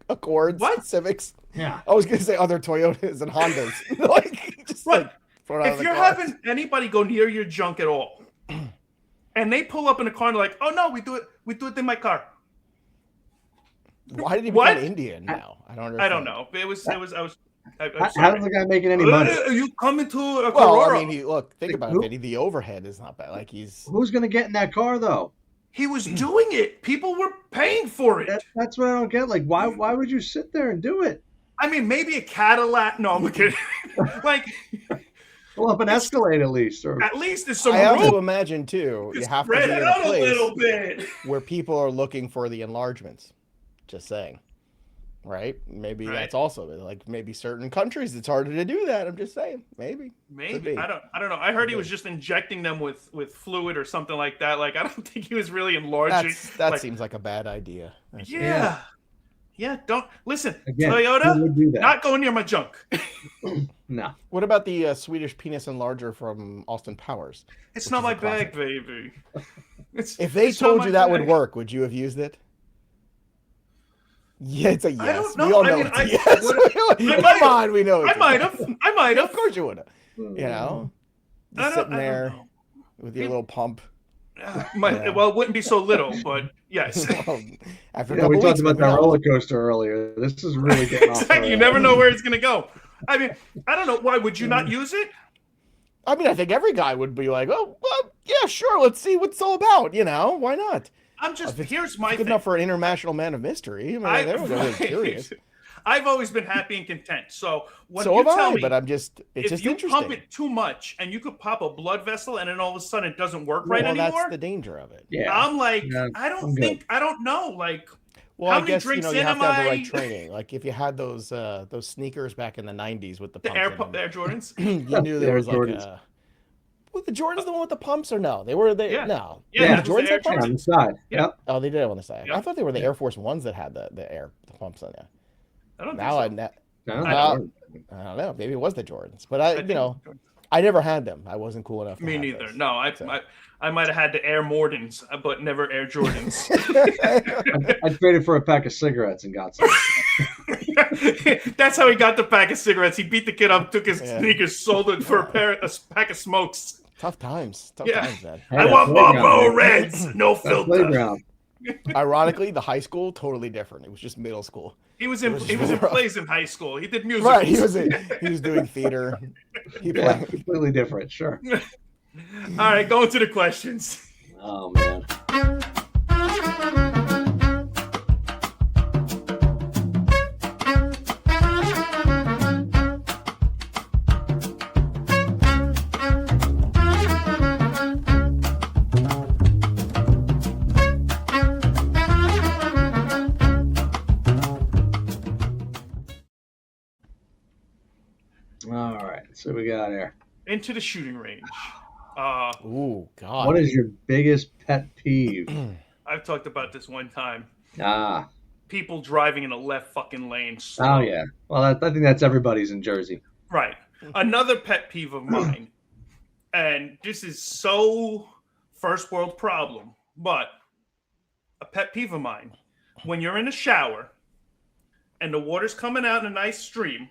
Accords, what? Civics. Yeah. I was gonna say other Toyotas and Hondas. like just right. like throw it out if of you're the car. having anybody go near your junk at all, and they pull up in a car and they're like, oh no, we do it in my car. Why did he become Indian now? I don't understand. I don't know. It was. How's the guy making any money? You come into a Well, Corolla. I mean, think about it, Vinny. The overhead is not bad. Like who's gonna get in that car though? He was doing it. People were paying for it. That's what I don't get. Like, why would you sit there and do it? I mean, maybe a Cadillac. No, I'm kidding. like, pull up an Escalade at least. Or at least there's some I have room. to imagine too. You have to Spread be it in a out a place little bit. where people are looking for the enlargements. Just saying, right? Maybe that's also like maybe certain countries it's harder to do that. I'm just saying, maybe. I don't know. I heard he was just injecting them with fluid or something like that. Like I don't think he was really enlarging. That seems like a bad idea. Yeah. Don't listen, Again, Toyota. who would do that? Not going near my junk. No. What about the Swedish penis enlarger from Austin Powers? It's not my bag, baby. If they told you that would work, would you have used it? Yeah, it's a yes. I don't know. We all know it's a yes. Come on, we know. I might have. Of course you would have. You know, just sitting there with your little pump. Well, it wouldn't be so little, but yes. After we talked about that roller coaster earlier. This is really getting off. You never know where it's going to go. I mean, I don't know. Why would you not use it? I mean, I think every guy would be like, oh, well, yeah, sure. Let's see what it's all about. You know, why not? I'm just, here's my thing. Good enough for an international man of mystery. I mean, everyone's really curious. I've always been happy and content. So when so you have tell I, me, but I'm just, it's just if you interesting. pump it too much and you could pop a blood vessel and then all of a sudden it doesn't work right anymore. That's the danger of it. Yeah. I'm like, I don't know. Like, well, how I many guess, drinks you have am to have the I? right training. Like if you had those sneakers back in the 90s with the Air Jordans, you knew there was like a... Well, the Jordans the one with the pumps or no? They were there. Yeah. No. Yeah, the Jordans had pumps on the side. Yep. Oh, they did have on the side. Yep. I thought they were the Air Force Ones that had the pumps on there. I don't think so. I don't know. Maybe it was the Jordans, but I never had them. I wasn't cool enough. Me neither. Those, no, I might have had the Air Mordans, but never Air Jordans. I traded for a pack of cigarettes and got some. That's how he got the pack of cigarettes. He beat the kid up, took his sneakers, sold it for a pack of smokes. Tough times, man. I want Marlboro Reds, no filter. Ironically, the high school totally different. It was just middle school. He was in plays in high school. He did music. Right, he was doing theater. Completely different. Sure. All right, going to the questions. Oh man. All right, so we got here. Into the shooting range. Oh God! What is your biggest pet peeve? I've talked about this one time. People driving in the left fucking lane. Oh yeah. Well, I think that's everybody's in Jersey. Right. Another pet peeve of mine, and this is so first world problem, but a pet peeve of mine: when you're in a shower and the water's coming out in a nice stream.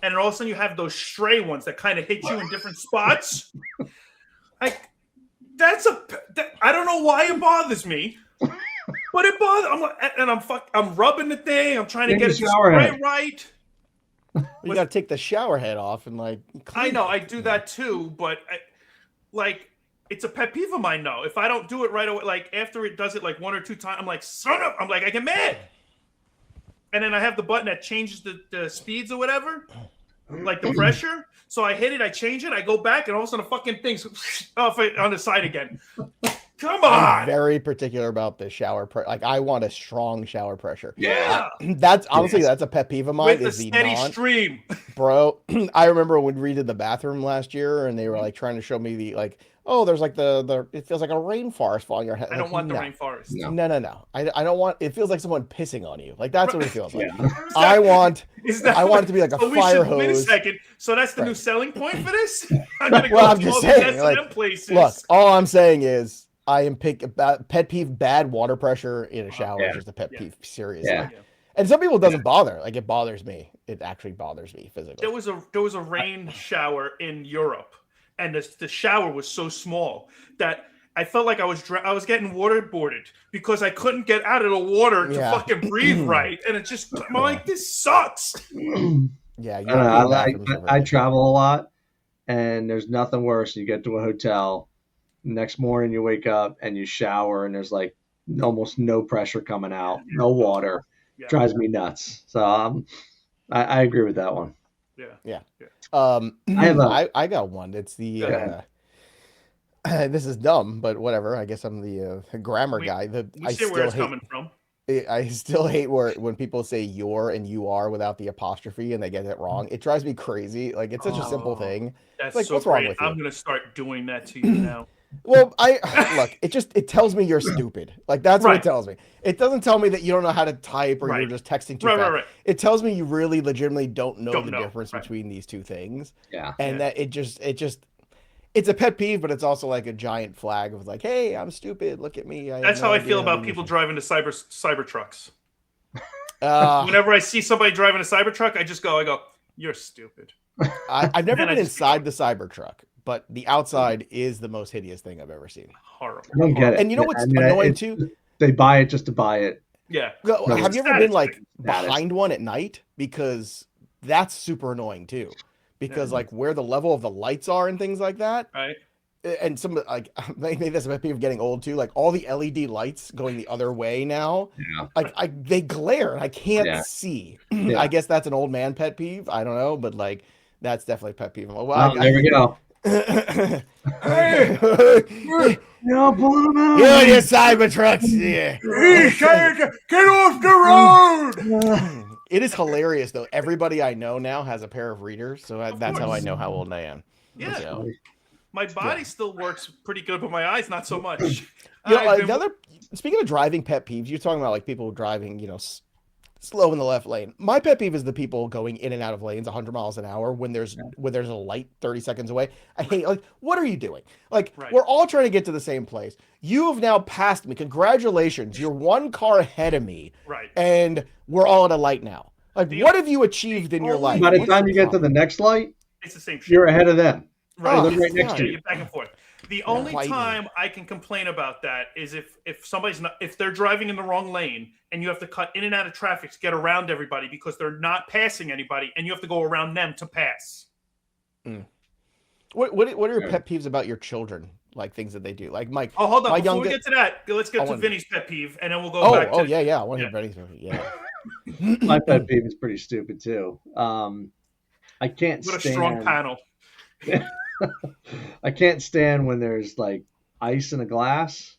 And all of a sudden you have those stray ones that kind of hit you in different spots. Like, I don't know why it bothers me, but it bothers. I'm rubbing the thing. I'm trying to get it to spray right. You got to take the shower head off and I know I do that too, but it's a pet peeve of mine. Though if I don't do it right away, like after it does it like one or two times, I'm like, son of, I get mad. And then I have the button that changes the speeds or whatever. like the pressure. So I hit it, I change it, I go back, and all of a sudden the fucking thing's off on the side again. Come on! I'm very particular about the shower. Like, I want a strong shower pressure. Yeah. That's honestly, that's a pet peeve of mine. With a steady stream. Bro, I remember when we did the bathroom last year and they were like trying to show me the, like, oh, there's like it feels like a rainforest falling on your head. I don't want the rainforest. No. I don't want, it feels like someone pissing on you. Like, that's what it feels like. Yeah. I want it to be like a fire hose. Wait a second. So that's the new selling point for this? I'm I'm just saying, like, places. Look, all I'm saying is I am pet peeve bad water pressure in a shower is just a pet peeve, seriously. Yeah. And some people it doesn't bother. Like, it bothers me. It actually bothers me physically. There was a rain shower in Europe, and the shower was so small that I felt like I was getting waterboarded because I couldn't get out of the water to fucking breathe right, and it just I'm like, this sucks. Yeah, I travel a lot, and there's nothing worse. You get to a hotel, next morning you wake up and you shower, and there's like almost no pressure coming out, no water. Drives me nuts. So I agree with that one. Yeah. I got one. It's the this is dumb, but whatever. I guess I'm the grammar guy. I see where it's coming from. I still hate when people say "your" and "you are" without the apostrophe and they get it wrong. It drives me crazy. Like, it's such a simple thing. That's like, so what's great. wrong with you? I'm gonna start doing that to you now. Well, look, it tells me you're stupid. Like, that's what it tells me. It doesn't tell me that you don't know how to type or you're just texting too fast. Right. It tells me you really legitimately don't know the difference between these two things. Yeah. And that it's a pet peeve, but it's also like a giant flag of like, hey, I'm stupid. Look at me. That's how I feel about people driving the cyber trucks. Whenever I see somebody driving a cyber truck, I go, you're stupid. I've never been inside the Cybertruck, but the outside is the most hideous thing I've ever seen. Horrible. I don't get it. And you know what's annoying too? They buy it just to buy it. Yeah. Have you ever been like behind one at night? Because that's super annoying too. Because like where the level of the lights are and things like that. Right. And some like maybe that's a people getting old too. Like all the LED lights going the other way now. Yeah. Like they glare and I can't see. I guess that's an old man pet peeve. I don't know, but like that's definitely pet peeve. Well, there we go. Hey, no, pull them out. Yeah, your Cybertrucks. Yeah. Get off the road. It is hilarious though. Everybody I know now has a pair of readers, so that's how I know how old I am. Yeah. So, my body still works pretty good, but my eyes not so much. Speaking of driving pet peeves, you're talking about like people driving, slow in the left lane. My pet peeve is the people going in and out of lanes 100 miles an hour when there's a light 30 seconds away. I hate, like, what are you doing? Like, we're all trying to get to the same place. You have now passed me. Congratulations. You're one car ahead of me. Right. And we're all at a light now. Like, what have you achieved in your life? By the time you get to the next light, it's the same shit. You're ahead of them. Right. They're right next to you. You're back and forth. The only time I can complain about that is if they're driving in the wrong lane and you have to cut in and out of traffic to get around everybody because they're not passing anybody and you have to go around them to pass. What are your pet peeves about your children? Like things that they do, like Mike. Oh, hold on. Before we get to that, let's get to Vinny's pet peeve, and then we'll go back. I want to hear Vinny's pet peeve. Yeah. My pet peeve is pretty stupid too. I can't. What a strong panel. I can't stand when there's like ice in a glass,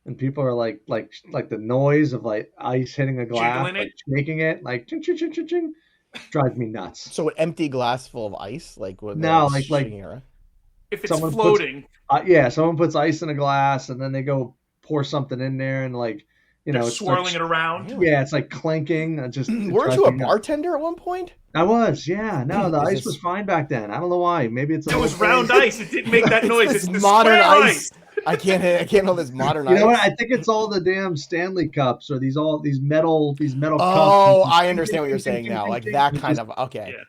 and people are like the noise of like ice hitting a glass, like shaking it, like ching ching ching ching ching, drives me nuts. So an empty glass full of ice, like if it's floating. Someone puts ice in a glass and then they go pour something in there and like it's swirling it around. Yeah, it's like clanking. Weren't you a bartender at one point? I was. Yeah. No, the ice was fine back then. I don't know why. Maybe it was round ice. It didn't make that noise. It's modern ice. I can't know this modern ice. You know what? I think it's all the damn Stanley cups or these metal cups. Oh, I understand what you're saying now. Like that kind of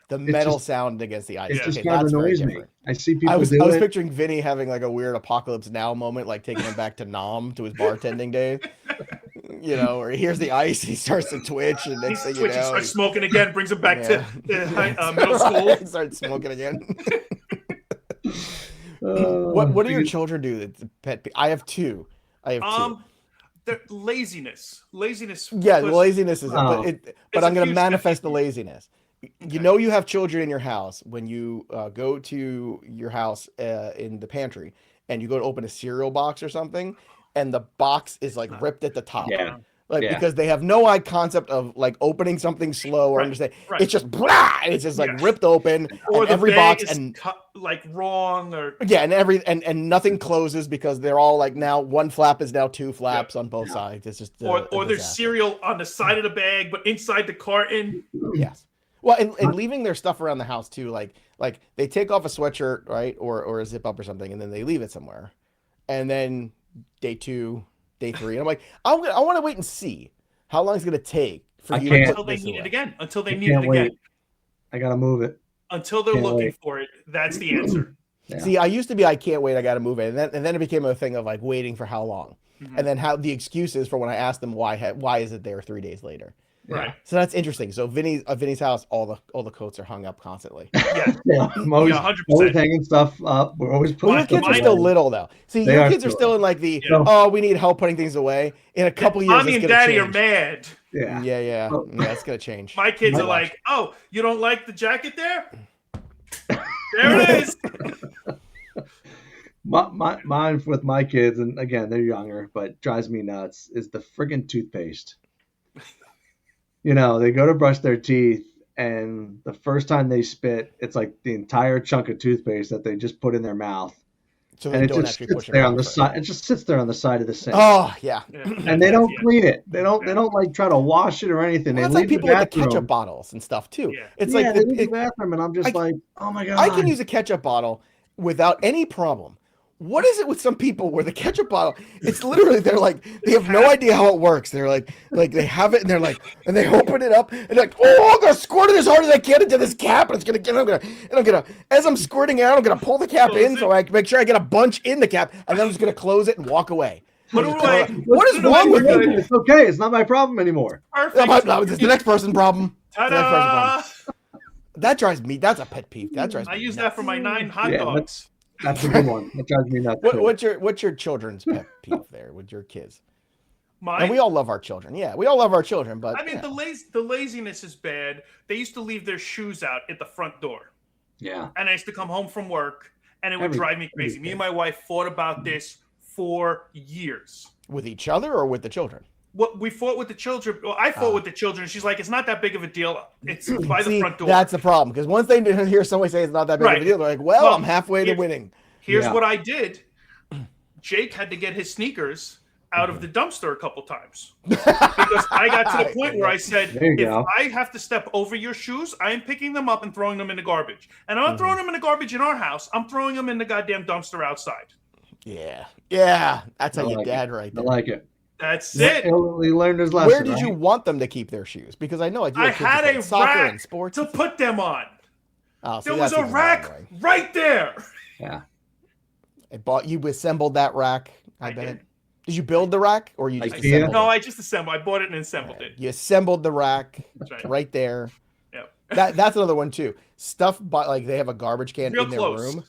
the metal sound against the ice. It just kind of annoys me. I see people. I was picturing Vinny having like a weird Apocalypse Now moment, like taking him back to Nam to his bartending days. Where he hears the ice, he starts to twitch, and next thing you know, he starts smoking again. Brings him back to middle school. He starts smoking again. What do your children do? That's a pet peeve? I have two. Laziness. Yeah, laziness is. But I'm going to manifest the laziness You know you have children in your house when you go to your house in the pantry and you go to open a cereal box or something, and the box is like ripped at the top. Yeah. Like Yeah. because they have no concept of like opening something slow or understand. Right. It's just blah, and it's just like ripped open, or and the every bag box is and cut like wrong, or and nothing closes because they're all like now one flap is now two flaps on both sides. It's just or there's cereal on the side of the bag but inside the carton. Yes. Well, and leaving their stuff around the house too, like they take off a sweatshirt, right, or a zip up or something, and then they leave it somewhere, and then day 2, day 3, and I'm like, I want to wait and see how long it's gonna take for you to until they need it again. Until they need it again. I gotta move it. Until they're looking for it. That's the answer. Yeah. See, I used to be, I can't wait, I got to move it, and then it became a thing of like waiting for how long, and then how the excuses for when I asked them why is it there 3 days later. Right. So that's interesting. So Vinny's house, all the coats are hung up constantly. Yeah. I'm always 100%. hanging stuff up. We're always putting. Well, your kids are still little though. See, your kids are still in like the we need help putting things away. In a couple years, Mommy and Daddy are mad. Yeah. That's gonna change. My kids are like, oh, you don't like the jacket there? There it is. Mine with my kids, and again, they're younger, but drives me nuts, is the friggin' toothpaste. You know, they go to brush their teeth, and the first time they spit, it's like the entire chunk of toothpaste that they just put in their mouth. So and it just sits there on the side. It just sits there on the side of the sink. Oh yeah. And they don't clean it. They don't like try to wash it or anything. Well, it's like people with the ketchup bottles and stuff too. Yeah. It's like they leave the bathroom, and I'm just like, oh my god. I can use a ketchup bottle without any problem. What is it with some people where the ketchup bottle, it's literally, they're like, they have no idea how it works. They're like they have it and they're like, and they open it up and they're like, oh, I'm going to squirt it as hard as I can into this cap. And it's going to, as I'm squirting it out, I'm going to pull the cap in so I can make sure I get a bunch in the cap. And then I'm just going to close it and walk away. What is wrong with you? It's okay. It's not my problem anymore. Perfect. No, it's the next person's problem. Ta-da! That drives me. That's a pet peeve. That drives me. I use that for my 9 hot dogs. That's a good one. That drives me nuts. What's your children's pet peeve there with your kids? Mine? And we all love our children. Yeah, we all love our children, but I mean, the laziness is bad. They used to leave their shoes out at the front door. Yeah. And I used to come home from work, and it would drive me crazy. Me and my wife fought about this for years. With each other or with the children? What we fought with the children. Well, I fought with the children. She's like, it's not that big of a deal. It's by the front door. That's the problem, because once they hear somebody say it's not that big of a deal, they're like, well, I'm halfway to winning. Here's what I did. Jake had to get his sneakers out of the dumpster a couple times because I got to the point where I said, if I have to step over your shoes, I am picking them up and throwing them in the garbage. And I'm not throwing them in the garbage in our house. I'm throwing them in the goddamn dumpster outside. Yeah. That's how your dad right there. I like it. That's it. He learned his lesson. Where did you want them to keep their shoes? Because I know I had a rack to put them on. Oh, there was a rack right there. Yeah. You assembled that rack, I bet. Did you build the rack or you just assembled it? No, I just assembled. I bought it and assembled it. You assembled the rack right there. Yep. That's another one too. Stuff, but like they have a garbage can in their room,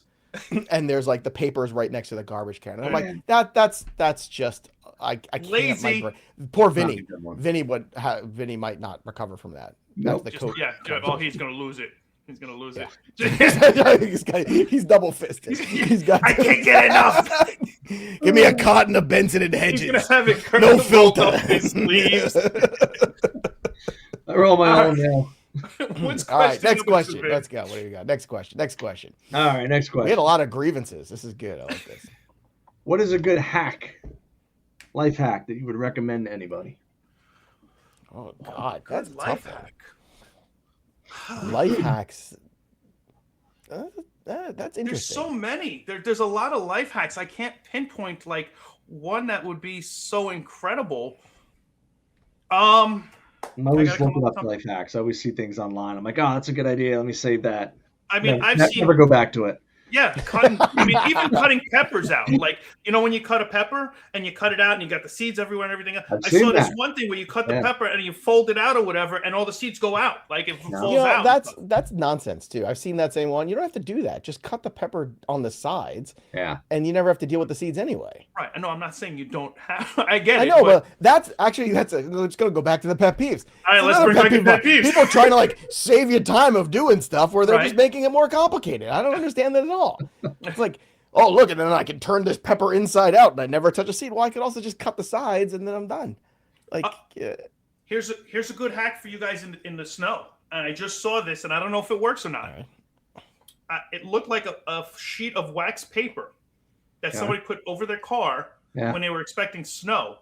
and there's like the papers right next to the garbage can. And I'm like, that's just I can't. Lazy. Poor Vinny. Vinny might not recover from that. That's the coat. Yeah. Oh, he's gonna lose it. He's gonna lose it. He's double fisted. I can't get enough. Give me a cotton of Benson and Hedges. He's gonna have it no filter. Up his sleeves. I roll my own now. All right, next question. Let's go. What do you got? Next question. All right, next question. We had a lot of grievances. This is good. I like this. What is a good life hack that you would recommend to anybody? Oh God, that's a tough hack. Life hacks. That's interesting. There's so many. There's a lot of life hacks. I can't pinpoint like one that would be so incredible. I'm always looking up life hacks. I always see things online. I'm like, oh, that's a good idea. Let me save that. I mean, never go back to it. Yeah, cutting. I mean, even cutting peppers out. Like, you know, when you cut a pepper and you cut it out and you got the seeds everywhere and everything. I saw this one thing where you cut the pepper and you fold it out or whatever, and all the seeds go out. Like if it falls out. That's nonsense too. I've seen that same one. You don't have to do that. Just cut the pepper on the sides. Yeah. And you never have to deal with the seeds anyway. Right. I know. I'm not saying you don't have. I get it. I know, but that's actually let's go back to the pet peeves. All right, let's bring back the pet peeves. People trying to like save you time of doing stuff where they're just making it more complicated. I don't understand that at all. It's like, oh, look, and then I can turn this pepper inside out and I never touch a seed. Well, I could also just cut the sides and then I'm done. Like, here's a good hack for you guys in the snow. And I just saw this, and I don't know if it works or not. Right. It looked like a sheet of wax paper that somebody put over their car when they were expecting snow.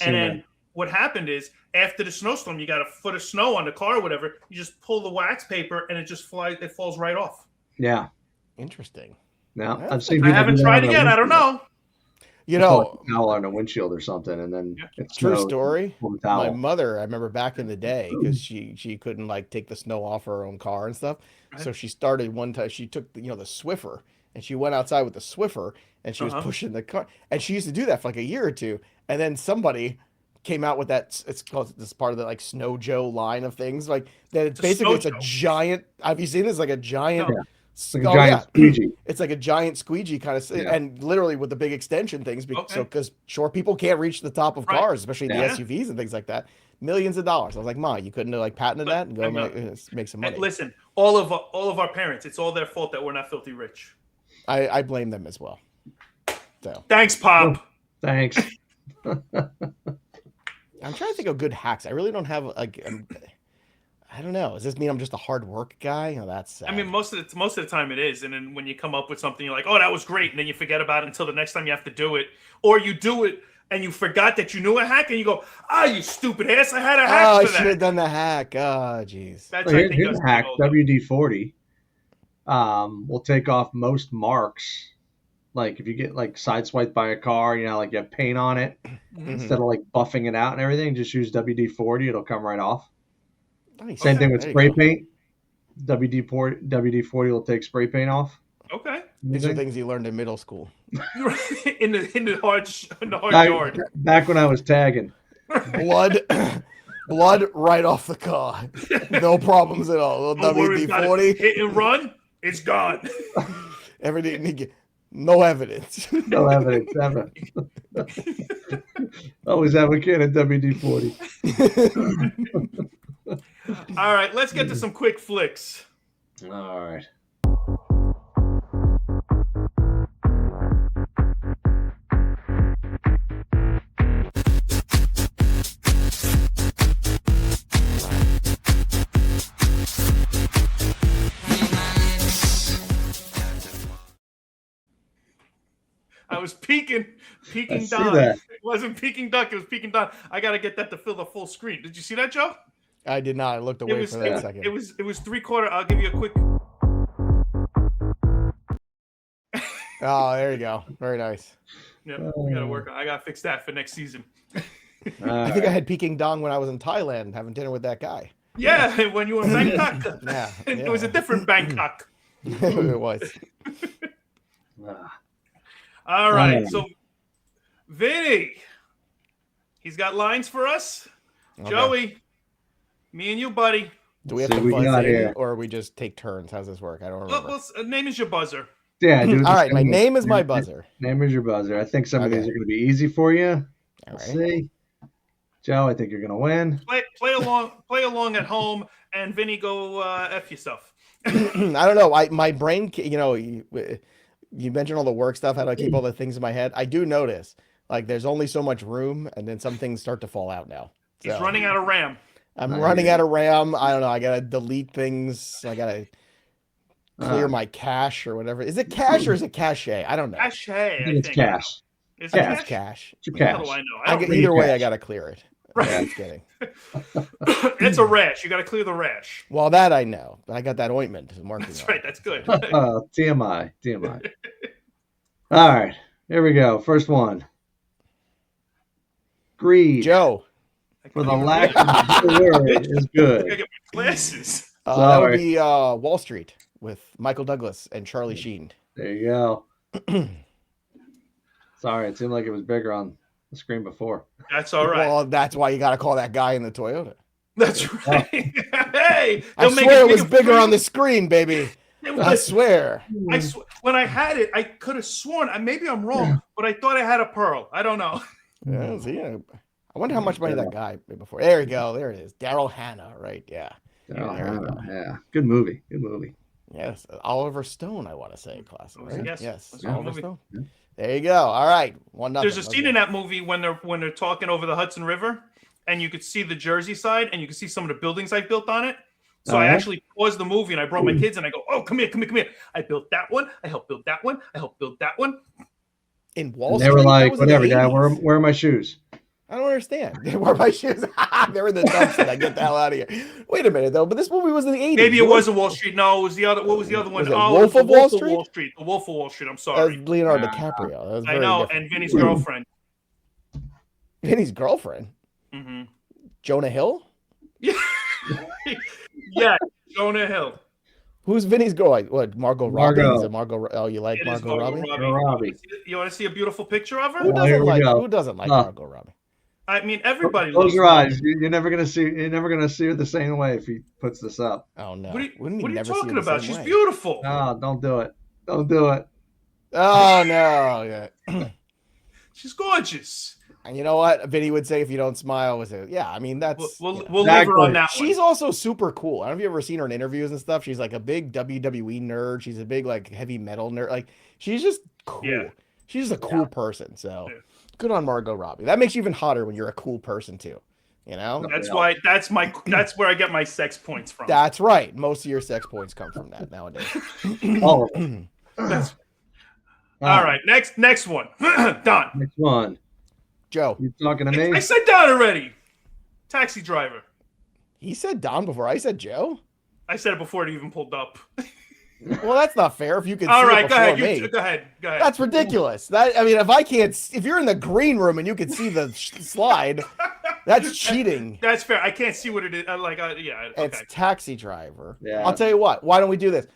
And then what happened is, after the snowstorm, you got a foot of snow on the car or whatever. You just pull the wax paper, and it falls right off. Yeah. Interesting. No, I've seen. I haven't tried it yet. I don't know. You know, towel on a windshield or something, and then it's true story. My mother, I remember back in the day, because she couldn't like take the snow off her own car and stuff. Right. So she started one time. She took the Swiffer, and she went outside with the Swiffer, and she was pushing the car, and she used to do that for like a year or two, and then somebody came out with that. It's called this part of the like Snow Joe line of things, like that. It's basically a giant. Have you seen this? Like a giant. No. It's like a giant squeegee. It's like a giant squeegee kind of, and literally with the big extension things, because short people can't reach the top of cars, especially the SUVs and things like that. Millions of dollars. I was like, Ma, you couldn't have like patented that and go make some money. And listen, all of our parents, it's all their fault that we're not filthy rich. I blame them as well. So thanks, Pop. Thanks. I'm trying to think of good hacks. I really don't have like. I don't know. Does this mean I'm just a hard work guy? Oh, that's sad. I mean, most of the time it is. And then when you come up with something, you're like, oh, that was great. And then you forget about it until the next time you have to do it. Or you do it and you forgot that you knew a hack and you go, you stupid ass. I had a hack for that. I should have done the hack. Oh, jeez. Here's a hack. WD-40 will take off most marks. Like if you get like sideswiped by a car, like you have paint on it, instead of like buffing it out and everything, just use WD-40. It'll come right off. Nice. Same thing with spray paint. WD-40 will take spray paint off. Okay. These are things you learned in middle school. in the hard yard. Back when I was tagging. Blood right off the car. No problems at all. WD-40. Hit and run. It's gone. Everything. No evidence. No evidence ever. Always have a can of WD-40. All right, let's get to some quick flicks. All right. I was peeking Don. It wasn't peeking Duck, it was peeking Don. I got to get that to fill the full screen. Did you see that, Joe? I did not. I looked away for that second. It was 3/4. I'll give you a quick. Oh, there you go. Very nice. Yeah, we gotta work on. I gotta fix that for next season. I think I had Peking Dong when I was in Thailand having dinner with that guy. Yeah, when you were in Bangkok. Yeah. It was a different Bangkok. It was. All right, so Vinny, he's got lines for us. Okay. Joey. Me and you, buddy. Do we have to buzz in, or we just take turns? How's this work? I don't remember. Well, name is your buzzer. Yeah. All right. My name is my buzzer. Name is your buzzer. I think some of these are going to be easy for you. Let's see. Joe, I think you're going to win. Play along at home, and Vinny, go F yourself. I don't know. My brain, you mentioned all the work stuff, how do I keep all the things in my head? I do notice, like, there's only so much room, and then some things start to fall out now. He's running out of RAM. I'm running out of RAM. I don't know. I got to delete things. I got to clear my cache or whatever. Is it cache or is it cache? I don't know. Cache. I think it's cache. Is it cache? It's cache. How do I know? Either way, I got to clear it. Right. I'm just kidding. It's a rash. You got to clear the rash. Well, that I know. But I got that ointment. I'm working That's on right. That's good. TMI. All right. Here we go. First one. Greed. Joe. For the lack of a word is good. I gotta get my glasses. That would be Wall Street with Michael Douglas and Charlie Sheen. There you go. Sorry, it seemed like it was bigger on the screen before. That's all right. Well, that's why you got to call that guy in the Toyota. That's right. Hey, I they'll make swear it was bigger for on you. the screen, baby. I swear. When I had it, I could have sworn. Maybe I'm wrong, but I thought I had a Pearl. I don't know. Yeah, see, I wonder how much money that guy made before. There you go. There it is. Daryl Hannah, right? Yeah. Yeah. Good movie. Good movie. Yes. Oliver Stone, I want to say. Classic. Right? Yes. Oliver Stone. Yeah. There you go. All right. 1-0. There's a scene in that movie when they're talking over the Hudson River, and you could see the Jersey side, and you could see some of the buildings I built on it. So I actually paused the movie, and I brought my kids, and I go, "Oh, come here. I built that one. I helped build that one. I helped build that one." In Wall Street. They were like, "Whatever, Dad. Where are my shoes?" I don't understand. Where are my shoes? They're in the dumpster. I get the hell out of here. Wait a minute, though. But this movie was in the 80s. Maybe it wasn't Wall Street. No, it was the other. What was the other one? Wolf of Wall Street. The Wolf of Wall Street. I'm sorry. Leonardo DiCaprio. That was I know, different. and Vinny's girlfriend. Vinny's girlfriend. Mm-hmm. Jonah Hill. Yeah, Jonah Hill. Who's Vinny's girl? What, Margot Robbie? Is it Margot? Oh, you like Margot Robbie? You want to see a beautiful picture of her? Who doesn't like Margot Robbie? I mean, everybody. Close your eyes. You're never gonna see. You're never gonna see her the same way if he puts this up. Oh no! What are you talking about? She's beautiful. No, don't do it. Don't do it. Oh no! Yeah. She's gorgeous. And you know what Vinny would say if you don't smile? Was it? Yeah, I mean that's. We'll leave her on that one. She's also super cool. I don't know if you ever seen her in interviews and stuff. She's like a big WWE nerd. She's a big like heavy metal nerd. Like she's just cool. Yeah. She's just a cool person. So good on Margot Robbie. That makes you even hotter when you're a cool person too. You know. That's why. That's where I get my sex points from. That's right. Most of your sex points come from that nowadays. All of them. All right. Next one. Don. Next one. Joe. You talking to me? I said Don already. Taxi driver. He said Don before I said Joe? I said it before it even pulled up. Well, that's not fair. If you could all see right, it before me. Go ahead. That's ridiculous. If you're in the green room and you can see the slide, that's cheating. That's fair. I can't see what it is. Yeah. Okay. It's taxi driver. Yeah. I'll tell you what. Why don't we do this?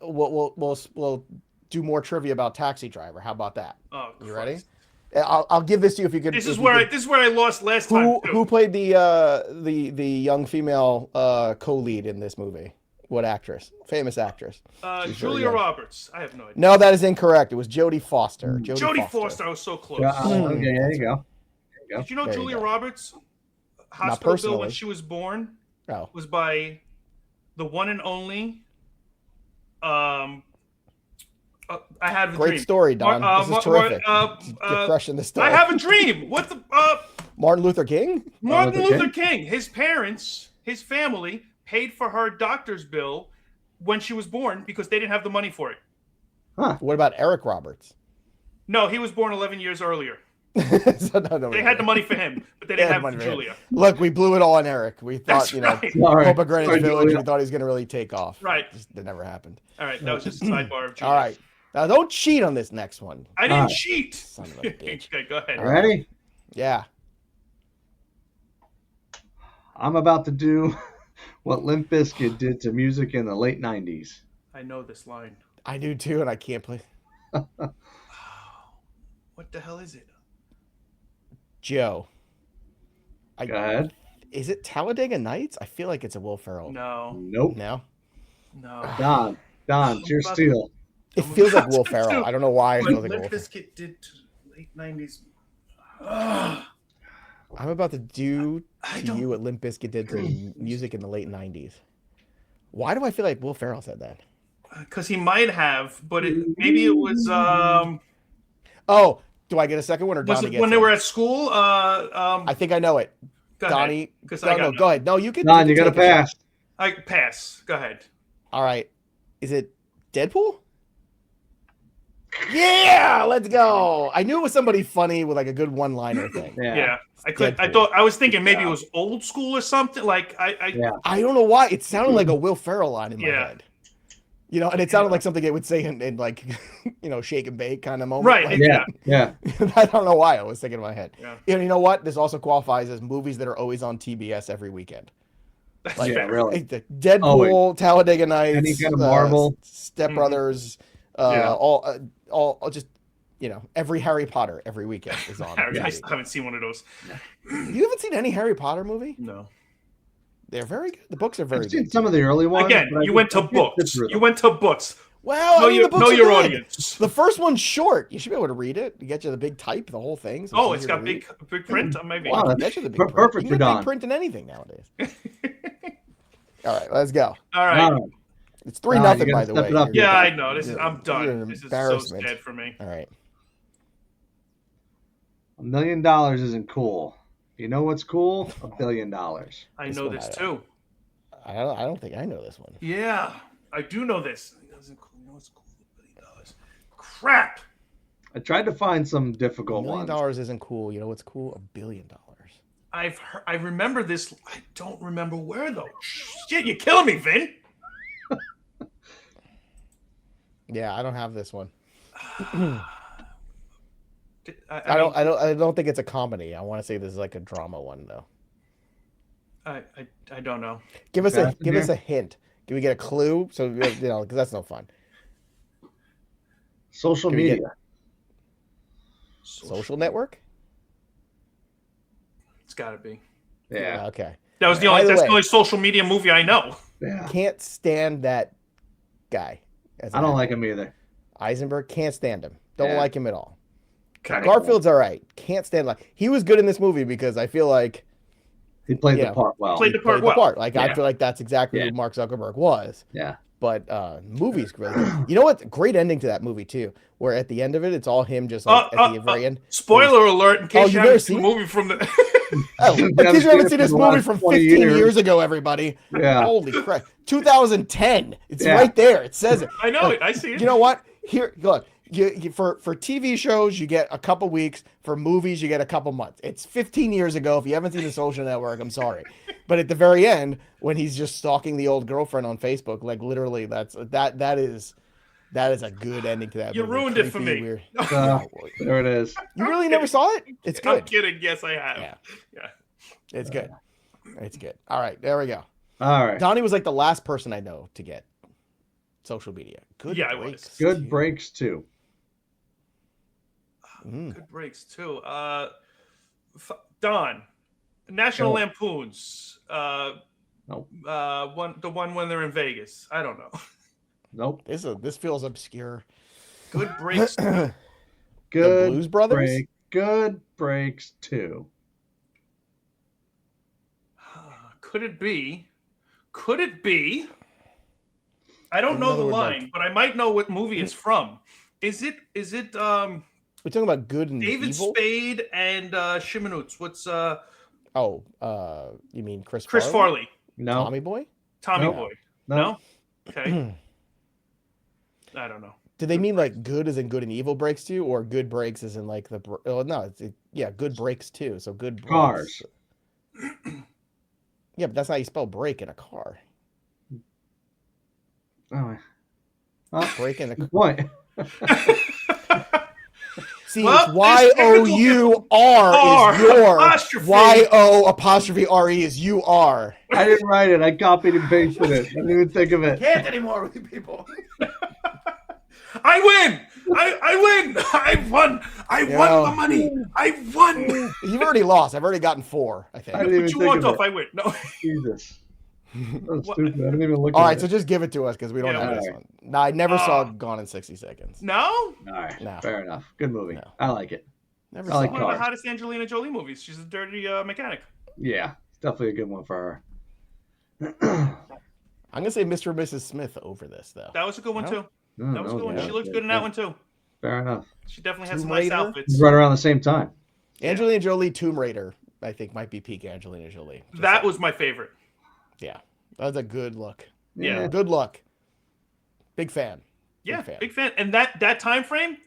We'll do more trivia about taxi driver. How about that? Oh, you ready? I'll give this to you if you could. This is where I lost last time. Who played the young female co-lead in this movie? What actress? Famous actress. Julia Roberts. I have no idea. No, that is incorrect. It was Jodie Foster. Jodie Foster. I was so close. Okay, there you go. Did you know Julia Roberts' hospital bill when she was born was by the one and only I had a great dream. Story, Don. This is terrific. You're crushing the story. I have a dream. What the? Martin Luther King. Martin Luther King. His parents, his family, paid for her doctor's bill when she was born because they didn't have the money for it. Huh. What about Eric Roberts? No, he was born 11 years earlier. So they had the money for him, but they didn't have it for Julia. Look, we blew it all on Eric. We thought, Hope Greenwich Village, we thought he was going to really take off. Right. That never happened. All right, that was just a sidebar of Julia. All right. Now, don't cheat on this next one. I didn't cheat. Son of a bitch. Okay, go ahead. Ready? Yeah. I'm about to do what Limp Bizkit did to music in the late 90s. I know this line. I do too, and I can't play. What the hell is it? Joe. Go ahead. Is it Talladega Nights? I feel like it's a Will Ferrell. No. Nope. No? Don, it's your steal. It feels like Will Ferrell. I don't know why it feels like Limp Will Ferrell. Bizkit did to late 90s. I'm about to do to you what Limp Bizkit did to music in the late 90s. Why do I feel like Will Ferrell said that? Because he might have, but maybe it was. Oh, do I get a second one or was Donnie it when they were at school? I think I know it. Go Donnie, ahead, go ahead. No, you can. Don, you got to pass. I pass. Go ahead. All right. Is it Deadpool? Yeah, let's go. I knew it was somebody funny with like a good one-liner thing. Yeah. I was thinking maybe it was old school or something. Like I don't know why it sounded like a Will Ferrell line in my head. And it sounded like something it would say in like, shake and bake kind of moment. Right. Like, yeah. I don't know why I was thinking in my head. Yeah. And you know what? This also qualifies as movies that are always on TBS every weekend. That's Like, fair. really. the Deadpool, Talladega Nights, Any kind of Marvel. Step Brothers, Yeah. all just every Harry Potter every weekend is on. I TV. still haven't seen one of those. You haven't seen any Harry Potter movie? No. They're very good. The books are very I've seen good. some of the early ones. Again, but you went to books. You went to books. Well, the books know are your good. audience. The first one's short. You should be able to read it. You get you the big type, the whole thing. So It's got big print. Maybe. Wow, Wow, get you the big print. perfect You for can get Don. big print in anything nowadays. All right, let's go. All right. It's 3-0, you gotta by the step way. it up. Yeah, I know. I'm You're done. an This is so embarrassment. sad for me. All right. $1 million isn't cool. You know what's cool? $1 billion. I This know one this I too. I don't think I know this one. Yeah, I do know this. It doesn't cool. You know what's cool? $1 billion. Crap. I tried to find some $1 difficult million ones. isn't cool. You know what's cool? $1 billion. I remember this. I don't remember where though. Shit, you're killing me, Vin. Yeah, I don't have this one. I I don't think it's a comedy. I want to say this is like a drama one though. I don't know. Give us Fast in us here? a hint. Can we get a clue? So because that's no fun. Social Can we get- media. Social network? It's got to be. Yeah. Okay. That was By the that's way- the only social media movie I know. Yeah. Can't stand that guy. as an I don't actor. like him either. Eisenberg. Can't stand him. Don't Yeah. like him at all. Okay. Garfield's all right. Can't stand he was good in this movie because I feel like He played Yeah. the part well. Played the part played the well. part. Like I Yeah. feel like that's exactly Yeah. who Mark Zuckerberg was. Yeah. But movies really good. You know what? Great ending to that movie too. Where at the end of it, it's all him just like at the very end. Spoiler alert! In case you've you never haven't seen seen the movie from the. Oh, in case you haven't seen this for the movie last from 20 15 years. years ago, everybody. Yeah. Holy crap. 2010. It's Yeah. right there. It says it. I know it. I see it. You know what? Here, look. You for TV shows, you get a couple weeks. For movies, you get a couple months. It's 15 years ago. If you haven't seen The Social Network, I'm sorry. But at the very end, when he's just stalking the old girlfriend on Facebook, like literally, that is a good ending to that You movie. ruined it for Creepy, me. weird. There it is. You really never saw it? It's I'm good. kidding. Yes, I have. Yeah. Yeah. It's good. It's good. All right, there we go. All right. Donnie was like the last person I know to get social media. Good Yeah, I breaks. was. Good too. breaks too. Good breaks too. Don, National Oh. Lampoons. Nope. The one when they're in Vegas. I don't know. Nope. This feels obscure. Good breaks. Good Blues Brothers? break. Good breaks too. Could it be? Could it be? I don't know the Another one line, but I might know what movie it's from. Is it We're talking about good and David evil. Spade and Shimonutz? What's You mean Chris Farley? No. Tommy Boy? Tommy No. Boy. No. No? Okay. I don't know. Do they mean like good as in good and evil breaks too, or good breaks as in like no, good breaks too. So good breaks. Cars. Yeah, but that's not how you spell break in a car. Oh. Well, Break in a car. what? See, Well, it's Y-O-U-R is your. apostrophe. Y-O-apostrophe-R-E is you are. I didn't write it. I copied and pasted it. I didn't even think of it. Can't anymore with you people. I win! I win! I won! I won the money! I won! You've already lost. I've already gotten 4, I think. I didn't even But you think walked of off. it. I win. No. Jesus. That was What? stupid. I didn't even look All at right, it. so just give it to us because we don't Yeah, have this alright. one. No, I never saw Gone in 60 Seconds. No? All right. No. Fair enough. Good movie. No. I like it. Never I saw like it. One of the Cars. hottest Angelina Jolie movies. She's a dirty mechanic. Yeah. It's definitely a good one for her. I'm gonna say Mr. and Mrs. Smith over this though. That was a good one, No. too. No, That was a good one. yeah, She looked yeah, good in yeah. that one, too. Fair enough. She definitely had Tomb some nice Raider? outfits. Right around the same time. Angelina Jolie, Tomb Raider, I think might be peak Angelina Jolie. Just That saying. was my favorite. yeah, that was a good look. Yeah. Good luck. Big fan. Yeah, fan. big fan. And that time frame,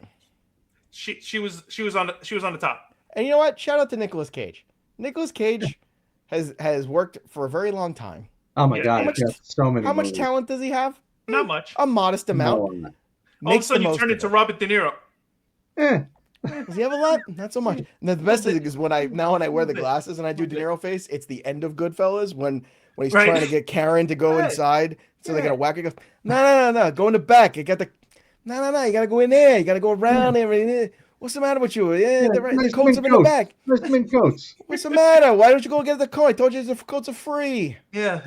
she was on the top. And you know what? Shout out to Nicolas Cage. Nicolas Cage has worked for a very long time. Oh my Yeah. God. How It's got so many How much movies. talent does he have? Not much. A modest amount. No. All of a Makes the sudden, you most turn of it to it. Robert De Niro. Does he have a lot? Not so much. And the best thing is when I wear the glasses and I do De Niro face, it's the end of Goodfellas when he's trying to get Karen to go inside, so they're gonna whack it. He goes, no, go in the back. You got the no, you gotta go in there. You gotta go around there. What's the matter with you? Yeah, the coats are in the back. Nice mink coats. What's the matter? Why don't you go get the coat? I told you the coats are free. Yeah.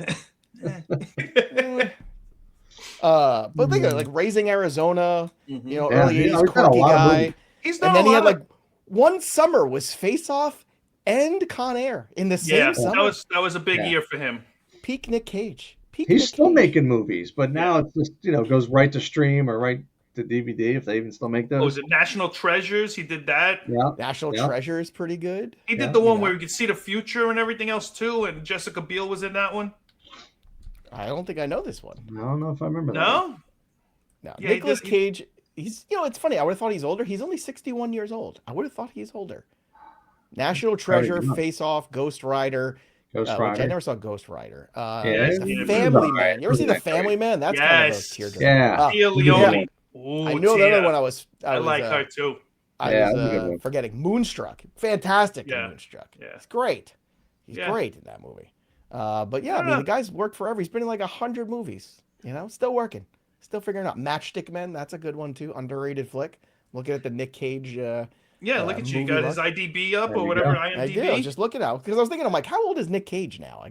But think of it, like Raising Arizona, early 80s he's got a quirky lot of guy. movies. He's And then he had like one summer was Face Off and Con Air in the same summer. That was a big year for him. Peak Nick Cage. He's still making movies, but now it's just goes right to stream or right to DVD if they even still make those. Oh, was it National Treasures? He did that. Yeah. National Treasure is pretty good. He did the one where you could see the future and everything else too, and Jessica Biel was in that one. I don't think I know this one. I don't know if I remember that. No? No. Yeah, Nicolas Cage, he's it's funny. I would have thought he's older. He's only 61 years old. I would have thought he's older. National Treasure, Face Off, Ghost Rider. Which I never saw Ghost Rider. The Family Man. You ever see The Family Man? That's kind of a tearjerker. Yeah. Tia Leone. Ooh, I know that one. I like her too. I was forgetting Moonstruck. Fantastic in Moonstruck. Yeah. It's great. He's great in that movie. But I mean, the guy's worked forever. He's been in like 100 movies. Still working, still figuring out. Matchstick Men. That's a good one too. Underrated flick. Looking at the Nick Cage. Look at you. Got his IDB up or whatever. IMDb. I did. Just looking out because I was thinking, I'm like, how old is Nick Cage now?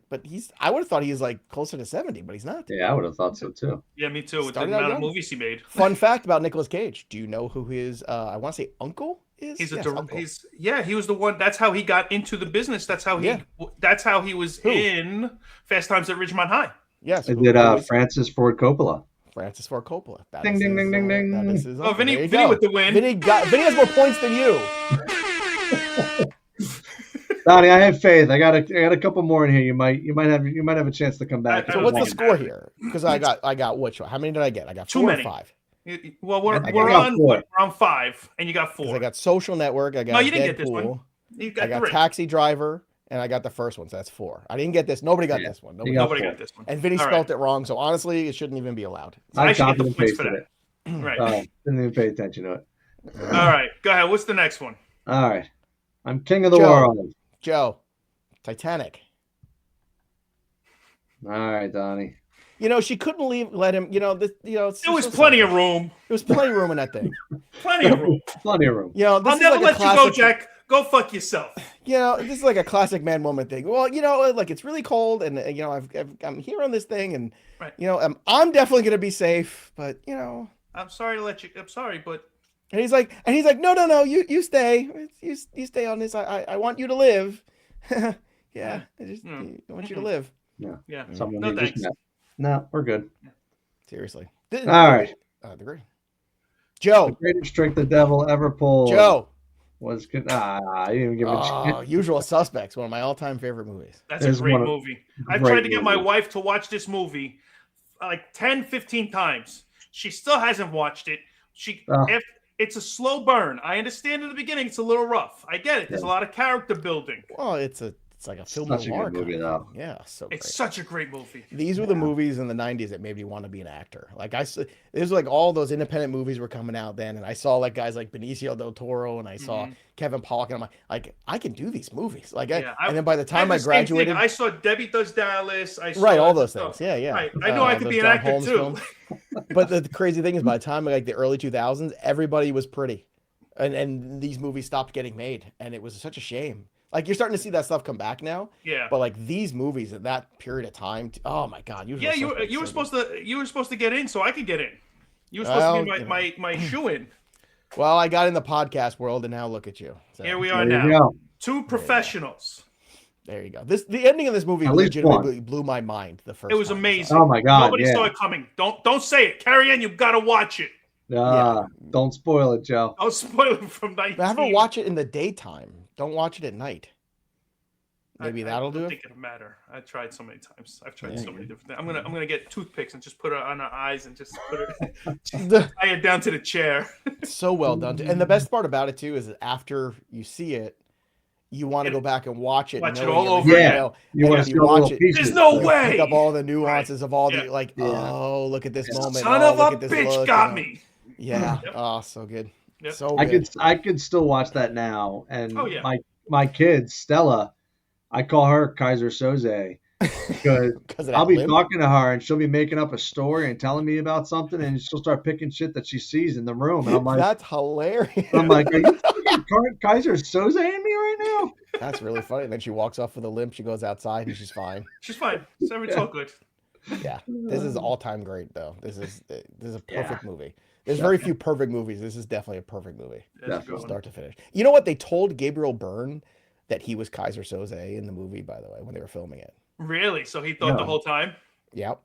But I would have thought he's like closer to 70, but he's not. Yeah, I would have thought so too. Yeah, me too. With the amount of movies he made. Fun fact about Nicolas Cage: do you know who his I want to say uncle is? Uncle. He was the one. That's how he got into the business. That's how he was in Fast Times at Ridgemont High. Yes. It did Francis Ford Coppola. Francis Ford Coppola. Ding, ding, ding, ding, ding. Vinny with the win. Vinny has more points than you. Donnie, I have faith. I got a couple more in here. You might have a chance to come back. So what's the score here? Because I got which one? How many did I get? I got 4 or 5. Well, we're on 5, and you got 4. I got Social Network. I got you didn't get this one. I got 3. Taxi Driver. And I got the first one, so that's 4. I didn't get this. Nobody got this one. Nobody got this one. And Vinny spelled it wrong, so honestly, it shouldn't even be allowed. I should get the points for that. Right. Didn't even pay attention to it. All right. Go ahead. What's the next one? All right. I'm king of the world. Joe. Titanic. All right, Donnie. She couldn't let him. There was plenty of room. There was plenty of room in that thing. Plenty of room. Plenty of room. I'll never let you go, Jack. Go fuck yourself. This is like a classic man woman thing. Well, like it's really cold, and I'm here on this thing, and I'm definitely gonna be safe, but I'm sorry to let you. I'm sorry, but. And he's like, no, you stay, you stay on this. I want you to live. I want you to live. Yeah. No thanks. No, we're good. Seriously. All right. Joe. The greatest trick the devil ever pulled. Joe. Was good. I didn't even give a chance. Usual Suspects, one of my all-time favorite movies. That's a great movie. I've tried to get my wife to watch this movie like 10, 15 times. She still hasn't watched it. It's a slow burn. I understand in the beginning it's a little rough. I get it. There's a lot of character building. Well, it's like a film noir movie, though. Yeah, it's such a great movie. These were the movies in the 90s that made me want to be an actor. Like there's like all those independent movies were coming out then, and I saw like guys like Benicio del Toro, and I saw Kevin Pollak, and I'm like I can do these movies. Like and then by the time I graduated, I saw Debbie Does Dallas. I saw all those things. Yeah. Right. I know I could be an actor too. But the crazy thing is, by the time like the early 2000s, everybody was pretty, and these movies stopped getting made, and it was such a shame. Like you're starting to see that stuff come back now. Yeah. But like these movies at that period of time, oh my God. You were supposed to get in so I could get in. You were supposed to be my shoe-in. Well, I got in the podcast world, and now look at you. So, here we are now. 2 professionals. There you go. The ending of this movie legitimately blew my mind. The first. It was amazing. Oh my God. Nobody saw it coming. Don't say it. Carrie Ann, you've got to watch it. Don't spoil it, Joe. I'll spoil it from 19. But have her watch it in the daytime. Don't watch it at night. Maybe that'll do it. I don't think it'll matter. I tried so many times. I've tried so many different things. I'm gonna get toothpicks and just put it on her eyes and just put it tie it down to the chair. So well done. And the best part about it too is that after you see it, you want to go back and watch it. Watch it all over. You want to watch it. There's no way. Pick up all the nuances of all the oh, look at this moment. Son of a bitch got me. Yeah. Oh, so good. Yep. So I good. could still watch that now. And Oh, yeah. my kids, Stella, I call her Kaiser Soze because Because of I'll that be limp. talking to her and she'll be making up a story and telling me about something, and she'll start picking shit that she sees in the room, and I'm like, That's hilarious. are you fucking Kaiser Soze in me right now? That's really funny. And then she walks off with a limp. She goes outside and she's fine. She's fine. It's all good. Yeah, this is all time great though. This is a perfect Yeah. movie. There's very few perfect movies. This is definitely a perfect movie, That's a good one. start to finish. You know what? They told Gabriel Byrne that he was Kaiser Soze in the movie, by the way, when they were filming it. Really? So he thought the whole time? Yep.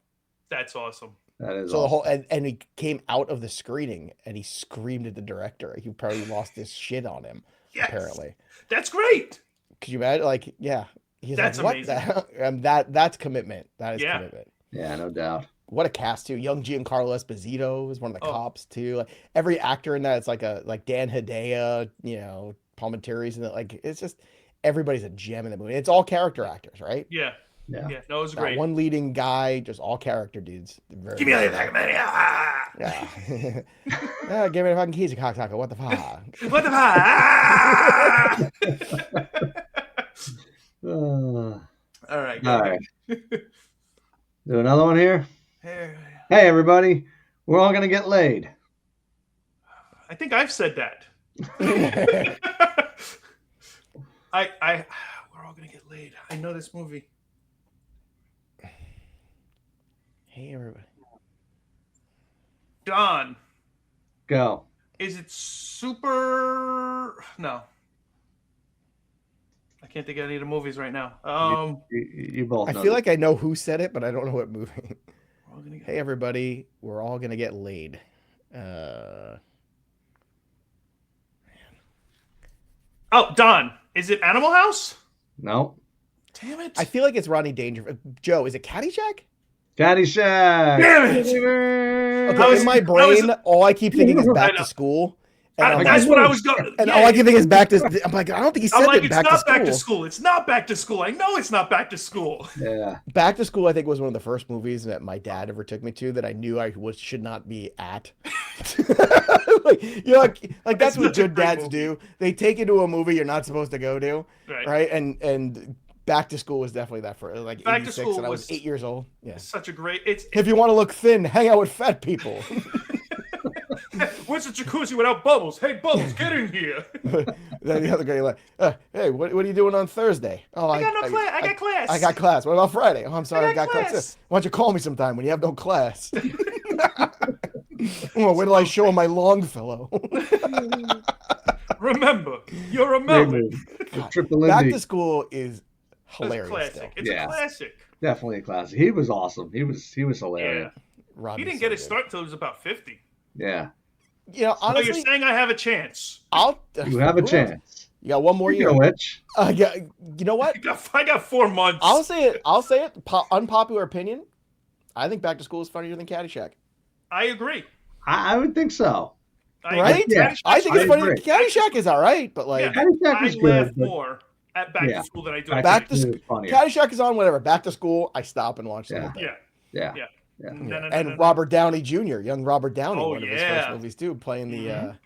That's awesome. That is So awesome. the whole and he came out of the screening and he screamed at the director. He probably lost his shit on him. Yes. Apparently. That's great. Could you imagine? Like, yeah. He's That's like, what amazing. the hell? And that's commitment. That is commitment. Yeah, no doubt. What a cast too. Young Giancarlo Esposito is one of the cops too. Like every actor in that, it's like Dan Hedaya, Palminteri, and like it's just everybody's a gem in the movie. It's all character actors, right? Yeah. Yeah. No, it was Not great. one leading guy, just all character dudes. Give me a fucking money. Ah! Yeah. Yeah, give me the fucking keys, you cocksucker. What the fuck? What the fuck? Ah! All All right. right. Do another one here. Hey, Hey, everybody. We're all going to get laid. I think I've said that. We're all gonna get laid. I know this movie. Hey, everybody. Don, Go. is it super? No, I can't think of any of the movies right now. You both I know feel this. like I know who said it, but I don't know what movie. We're all gonna get- Hey, everybody. We're all going to get laid. Oh, Don, is it Animal House? No. Damn it! I feel like it's Rodney Dangerfield. Joe, is it Caddyshack? Caddyshack. Damn it! Okay, in my brain, all I keep thinking is back know. to school. And I'm That's like, what I was going. and all I can think is back to. I'm like, I don't think he said I'm like, that it's back not to school. back to school. It's not back to school. I know it's not back to school. Yeah. Back to School, I think, was one of the first movies that my dad ever took me to that I knew should not be at. like that's what such a good great dads movie. do. They take you to a movie you're not supposed to go to, Right. right? And Back to School was definitely that for like Back to 86, School and I was was- 8 years old. Yeah. It's such a great. It's If you want to look thin, hang out with fat people. where's the jacuzzi without bubbles? Hey, Bubbles, get in here. Then the other guy like, hey, what are you doing on Thursday? Oh, I got no class. I got class. I got class. What about Friday? Oh, I'm sorry, I got got class. class. Why don't you call me sometime when you have no class? Oh, wait till I show him my Longfellow. Remember, you're a Great melon. movie. The Triple Back Indy. to School is It's hilarious. classic. Still. It's Yeah. a classic. Definitely a classic. He was awesome. He was hilarious. Yeah. Rodney's He didn't so get his good. start until he was about 50. Yeah. You know, So honestly, you're saying I have a chance? I'll. You have a who knows? chance. You got one more You year. know which. Yeah, you know what? I got 4 months. I'll say it. Unpopular opinion. I think Back to School is funnier than Caddyshack. I agree. I would think so. Right? Yeah, I think it's I funny. agree. Caddyshack is all right, but like Yeah. Caddyshack I was laugh good. But more at Back Yeah. to School than I do Back at Back Back to to School. School was funnier. Caddyshack is on whatever. Back to School, I stop and watch the Yeah. whole thing. Yeah. Yeah. Yeah. Yeah. No, no, no, And no, no. Robert Downey Jr., young Robert Downey, Oh, one of his yeah. first movies too, playing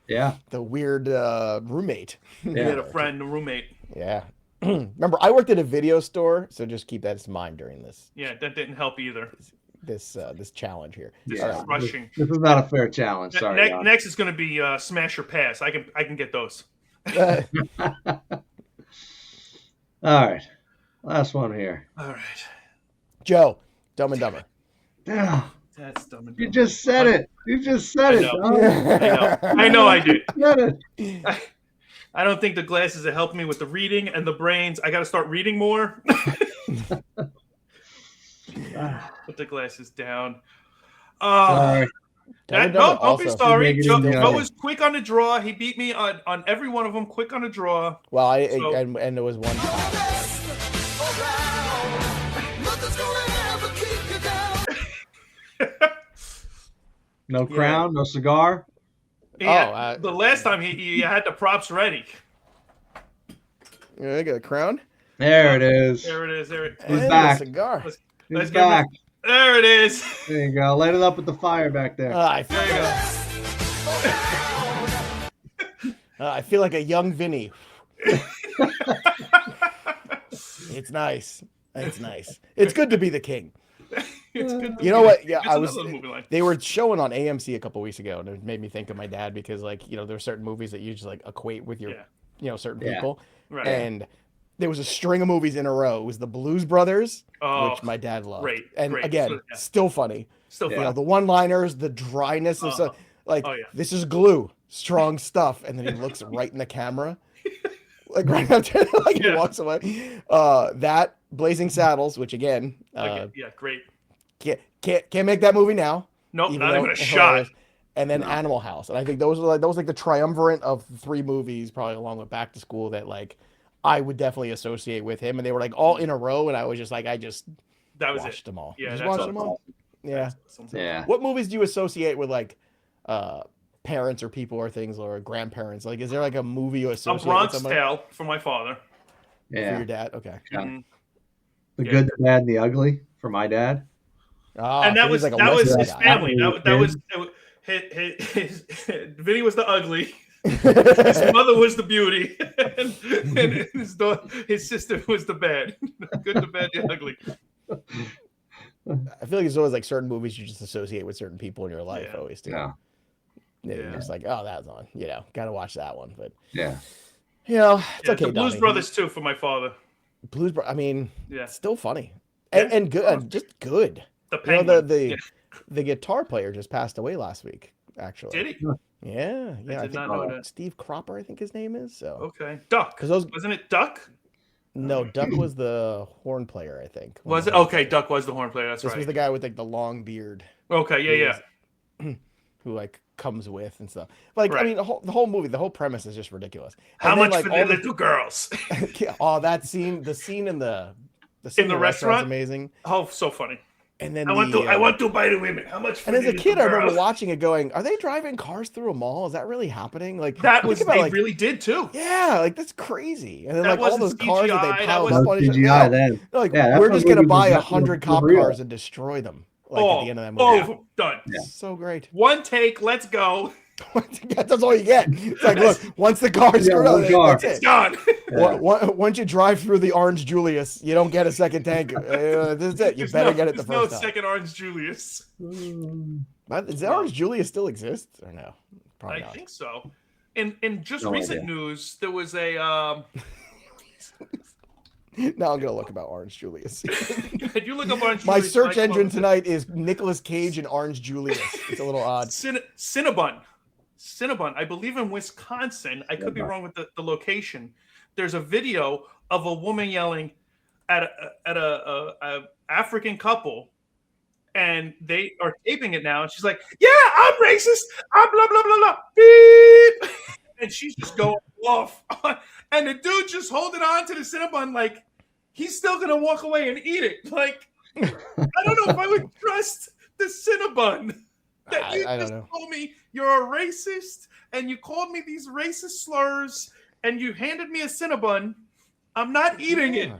Yeah. the weird roommate. He Yeah. had a friend, a roommate. Yeah. Remember, I worked at a video store, so just keep that in mind during this Yeah, that didn't help either. this challenge here. This Yeah. is rushing. This is not a fair challenge. Sorry. John. Next is going to be Smash or Pass. I can get those. Uh, All right. Last one here. All right. Joe, Dumb and Dumber. Yeah. That's dumb and You dumb. just said it. You just said I it. know. John. I know I did. You said it. I don't think the glasses have helped me with the reading and the brains. I got to start reading more. Put the glasses down. Sorry. Dumb and No, Dumber don't be also- sorry. Negative, Joe, yeah. Joe was quick on the draw. He beat me on every one of them. Quick on the draw. Well, So- and there was one. No crown, no cigar. Yeah, the last time he had the props ready. I got a crown. There it is. There it is. There it He's And back. a cigar. Let's He's give him back. There it is. There you go. Light it up with the fire back there. I There you go. I feel like a young Vinny. It's nice. It's nice. It's good to be the king. It's good. You know what? Yeah, It's another movie line. They were showing on AMC a couple weeks ago, and it made me think of my dad because, like, there are certain movies that you just like equate with your, certain people. Right. And there was a string of movies in a row. It was the Blues Brothers, which my dad loved. Great. And great. again, still funny. Still funny. The one-liners, the dryness of stuff. Like, this is glue, strong stuff, and then he looks right in the camera, like right after, like he walks away. That Blazing Saddles, which again, great. Can't make that movie now. Nope, not even a shot. And then Animal House, and I think those were like the triumvirate of 3 movies, probably along with Back to School, that like I would definitely associate with him, and they were like all in a row, and I was just like, that was watched them all. Yeah, just watched them all. Yeah. Yeah. What movies do you associate with like parents or people or things or grandparents? Like, is there like a movie you associate? A Bronx with Tale for my father. Yeah. For your dad, okay. Mm-hmm. The Good, the Bad, and the Ugly for my dad. And that was his family. That was his Vinny was the ugly. His mother was the beauty, and his sister was the bad. Good, the bad, the ugly. I feel like there's always like certain movies you just associate with certain people in your life. Always do. Yeah. You're just like, oh, that's on. Gotta watch that one. But yeah, it's okay. The Blues Brothers too for my father. Blues, I mean, still funny and good, and just good. The guitar player just passed away last week. Actually, did he? Yeah. I did not know that. Steve Cropper, I think his name is. So okay, Duck. Because wasn't it Duck? No, Duck was the horn player, I think. Was it? Okay, Duck was the horn player. That's right. This was the guy with like the long beard. Okay, who like comes with and stuff. Like, I mean, the whole movie, the whole premise is just ridiculous. How much for the little girls? That scene, the scene in the restaurant, amazing. Oh, so funny. And then I want to buy the women. How much? And as a kid, I remember watching it, going, "Are they driving cars through a mall? Is that really happening?" Like that was they really did too. Yeah, like that's crazy. And then that like all those cars CGI, that they piled up on each other. Then. Like we're just gonna buy 100 cop cars and destroy them. Like at the end of that movie. Done. Yeah. So great. One take. Let's go. That's all you get. It's like, look, once the car is that's it's gone. Once you drive through the Orange Julius, you don't get a second tank. This is it. You better get it the first time. Second Orange Julius. Does the Orange Julius still exist or no? Probably not. I think so. In just recent news, there was a. Now I'm gonna look about Orange Julius. Could you look up Orange Julius? My search engine tonight is Nicolas Cage and Orange Julius. It's a little odd. Cinnabon, I believe in Wisconsin. I could be wrong with the location. There's a video of a woman yelling at a African couple, and they are taping it now. And she's like, "Yeah, I'm racist. I'm blah blah blah blah." Beep. And she's just going off, and the dude just holding on to the Cinnabon like he's still gonna walk away and eat it. Like I don't know if I would trust the Cinnabon. That you just told me you're a racist and you called me these racist slurs and you handed me a Cinnabon. I'm not eating it.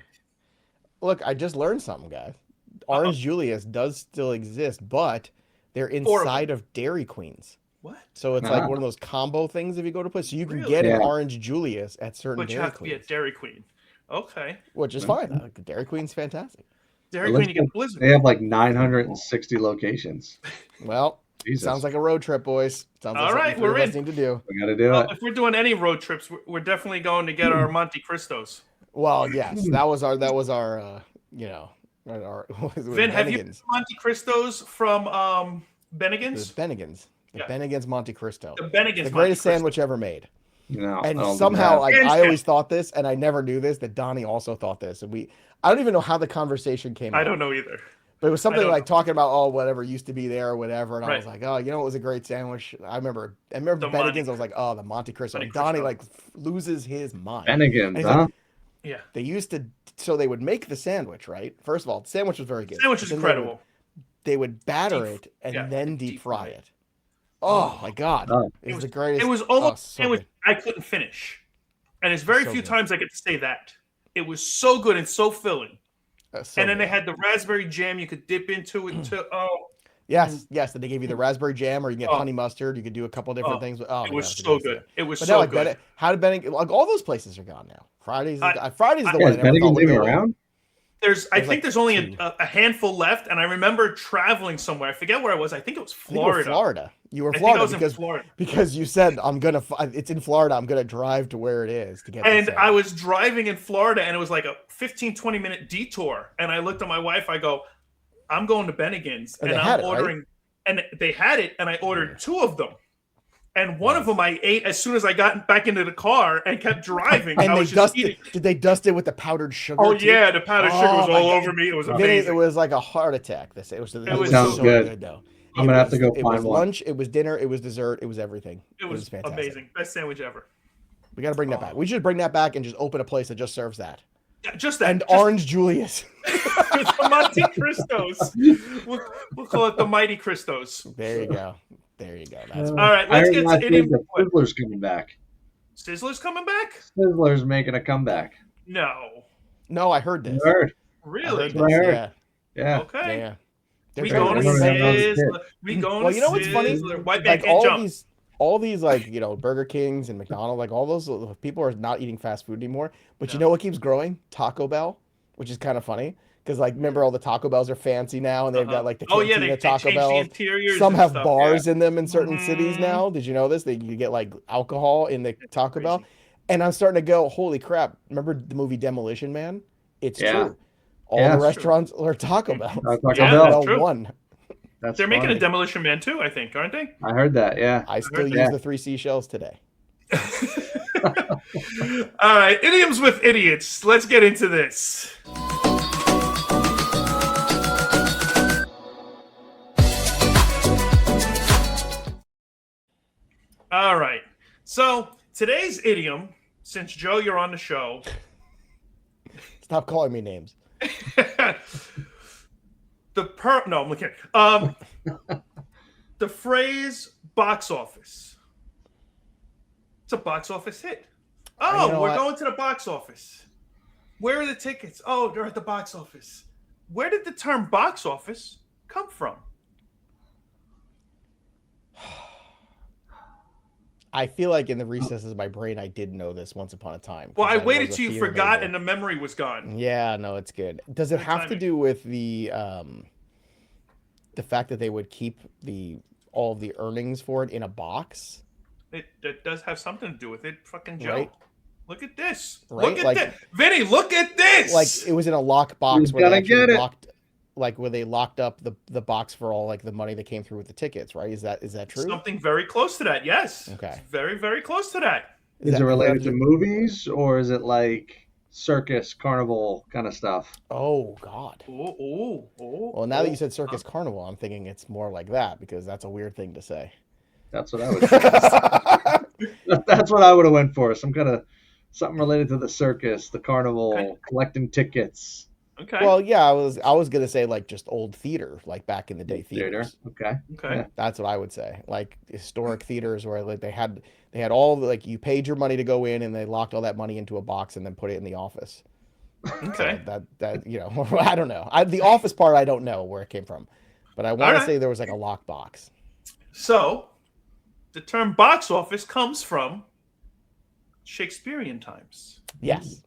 Look, I just learned something, guys. Orange Julius does still exist, but they're inside of Dairy Queens. What? So it's like one of those combo things if you go to place. So you can get an Orange Julius at certain Dairy Queens. But you have to be at Dairy Queen. Okay. Which is fine. Dairy Queen's fantastic. Dairy Queen, you get Blizzard. They have like 960 locations. Well, sounds like a road trip, boys. Sounds like all right, we're in. Need to do. We got to do it. If we're doing any road trips, we're definitely going to get our Monte Cristos. Well, yes, that was our Vin, have you been Monte Cristos from Bennigan's? Bennigan's. Bennigan's Monte Cristo. The Bennigan's, the greatest sandwich ever made. No, and somehow, like I always thought this, and I never knew this, that Donnie also thought this, and I don't even know how the conversation came. I don't know either. But it was something like talking about whatever used to be there or whatever, and I was like, it was a great sandwich. I remember Bennigan's. I was like, the Monte Cristo. And Donnie like loses his mind. Bennigan's, huh? Like, yeah. They used to, so they would make the sandwich, right? First of all, the sandwich was very good. The sandwich was incredible. They would batter it and then deep fry it. Oh my God! It was the greatest. It was almost a sandwich I couldn't finish, and it's very few times I get to say that. It was so good and so filling. And then they had the raspberry jam you could dip into it. Yes, yes. That they gave you the raspberry jam, or you can get honey mustard. You could do a couple different things. Oh, it was so good. It was but so now, good. how did Bennigan? Like all those places are gone now. Friday's the one. Is Bennigan's even around? I think there's only a handful left, and I remember traveling somewhere. I forget where I was. I think it was Florida. You were in Florida. I think I was in Florida because you said it's in Florida. I'm gonna drive to where it is to get. And I was driving in Florida, and it was like a 15-20 minute detour. And I looked at my wife. I go, I'm going to Bennigan's, and I'm ordering. Right? And they had it, and I ordered 2 of them. And one of them I ate as soon as I got back into the car and kept driving. And did they dust it with the powdered sugar? Oh, yeah, the powdered sugar was all over me. It was amazing. It was like a heart attack. It was sounds so good though. I'm gonna have to go find one. It was lunch, it was dinner, it was dessert, it was everything. It was fantastic. Amazing. Best sandwich ever. We got to bring that back. We should bring that back and just open a place that just serves that. Yeah, just that. And Orange Julius. The Monte Cristos. We'll call it the Mighty Cristos. There you go. There you go. All right, let's get to idiom. Sizzler's coming back. Sizzler's coming back? Sizzler's making a comeback. No, I heard this. Really? I heard. Yeah. Okay. Yeah. We going to Sizzler. We going to Sizzler. You know what's funny? White man can't jump. All these like, Burger Kings and McDonald's, like all those people are not eating fast food anymore. But you know what keeps growing? Taco Bell, which is kind of funny. Because remember all the Taco Bells are fancy now, and they've got like the cantina Taco Bell. Some have bars in them in certain cities now. Did you know this? You get like alcohol in the Taco Bell, and I'm starting to go, holy crap! Remember the movie Demolition Man? It's true. All the restaurants are Taco Bell. Taco Bell won. They're making a Demolition Man too, I think, aren't they? I heard that. Yeah. I still use the 3 seashells today. All right, idioms with idiots. Let's get into this. All right. So today's idiom, since Joe, you're on the show. Stop calling me names. No, I'm looking. The phrase box office. It's a box office hit. Oh, we're going to the box office. Where are the tickets? Oh, they're at the box office. Where did the term box office come from? I feel like in the recesses of my brain, I did know this once upon a time. Well, I waited till you forgot and the memory was gone. Yeah, no, it's good. Does it have to do with the fact that they would keep all of the earnings for it in a box? It does have something to do with it. Fucking Joe. Right? Look at this. Right? Look at this. Vinny, look at this. Like it was in a lock box where they locked up the box for all like the money that came through with the tickets, right? Is that true? Something very close to that, yes. Okay. It's very, very close to that. Is it related to movies or is it like circus, carnival kind of stuff? Oh God. Well, now that you said circus carnival, I'm thinking it's more like that because that's a weird thing to say. That's what I would say. That's what I would have went for. Some kind of something related to the circus, the carnival, collecting tickets. Okay. Well, yeah, I was gonna say like just old theater, like back in the day theaters. Okay. Yeah. That's what I would say. Like historic theaters where like they had all like you paid your money to go in and they locked all that money into a box and then put it in the office. Okay. So that I don't know. The office part I don't know where it came from, but I want to say there was like a lock box. So, the term box office comes from Shakespearean times. Yes.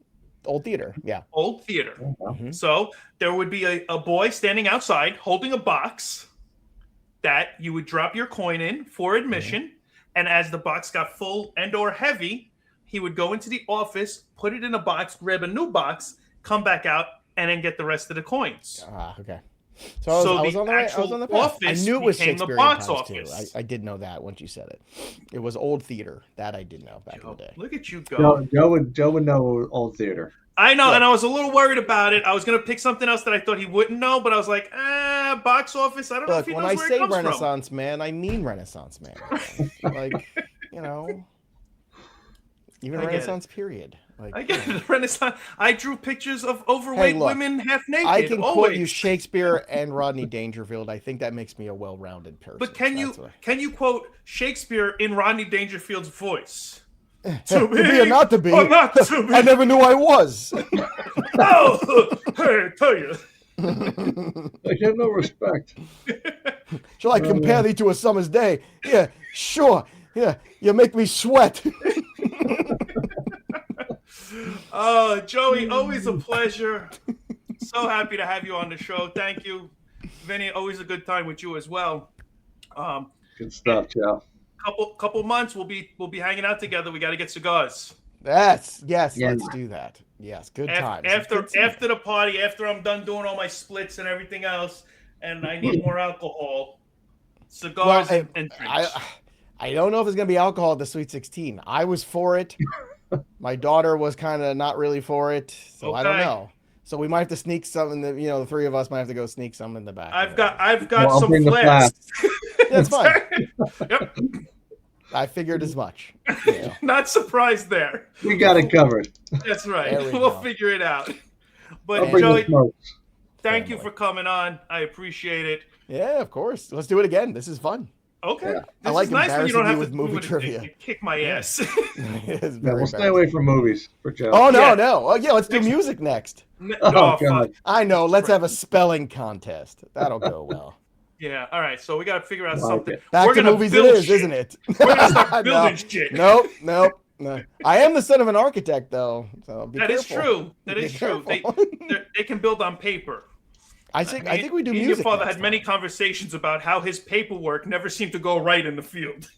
Old theater, yeah. Old theater. Mm-hmm. So there would be a boy standing outside holding a box that you would drop your coin in for admission. Mm-hmm. And as the box got full and or heavy, he would go into the office, put it in a box, grab a new box, come back out, and then get the rest of the coins. Okay. So I was on the path. I knew it was Shakespearean times too. I did know that once you said it. It was old theater. That I did know back in the day. Look at you go. Joe would know old theater. I know, and I was a little worried about it. I was going to pick something else that I thought he wouldn't know, but I was like, box office, I don't know if he knows where it comes from. When I say Renaissance man, I mean Renaissance man. Like, even Renaissance period. Like, I get the Renaissance. I drew pictures of overweight women half naked. I can quote you Shakespeare and Rodney Dangerfield. I think that makes me a well-rounded person. But can you quote Shakespeare in Rodney Dangerfield's voice? To be or not to be. Or not to be. I never knew I was. Oh, hey, I tell you. I get no respect. Shall I compare thee to a summer's day? Yeah, sure. Yeah, you make me sweat. Oh, Joey, always a pleasure. So happy to have you on the show. Thank you, Vinny. Always a good time with you as well. Good stuff, Joe. Couple months we'll be hanging out together. We got to get cigars. Yes, Yeah. let's do that. Yes, good times. After the party, after I'm done doing all my splits and everything else, and I need more alcohol, cigars and drinks. I don't know if it's gonna be alcohol at the Sweet 16. I was for it. My daughter was kind of not really for it, so I don't know. So we might have to sneak some in the, the three of us might have to go sneak some in the back. I've got I'll some bring the flasks. That's fine. Yep. I figured as much. Not surprised there. We got it covered. That's right. We We'll go. figure it out. But I'll bring the Joey, smokes. thank you for coming on. I appreciate it. Yeah, of course. Let's do it again. This is fun. Okay. Yeah. This I like is nice when you don't embarrassing have you to with movie trivia. kick my ass. It's Yeah, very we'll stay away from movies for Joe. Oh no, Yeah. no. Oh yeah, let's do music next. Oh, fuck. God. I know. Let's have a spelling contest. That'll go well. Yeah. All right. So we got to figure out Like something. it. Back We're to gonna movies it build is, shit. isn't it? We're gonna start building shit. Nope. I am the son of an architect, though. So be That is careful. true. That Be is true. careful. They can build on paper. I think we do Me and music. your father next had many time. conversations about how his paperwork never seemed to go right in the field.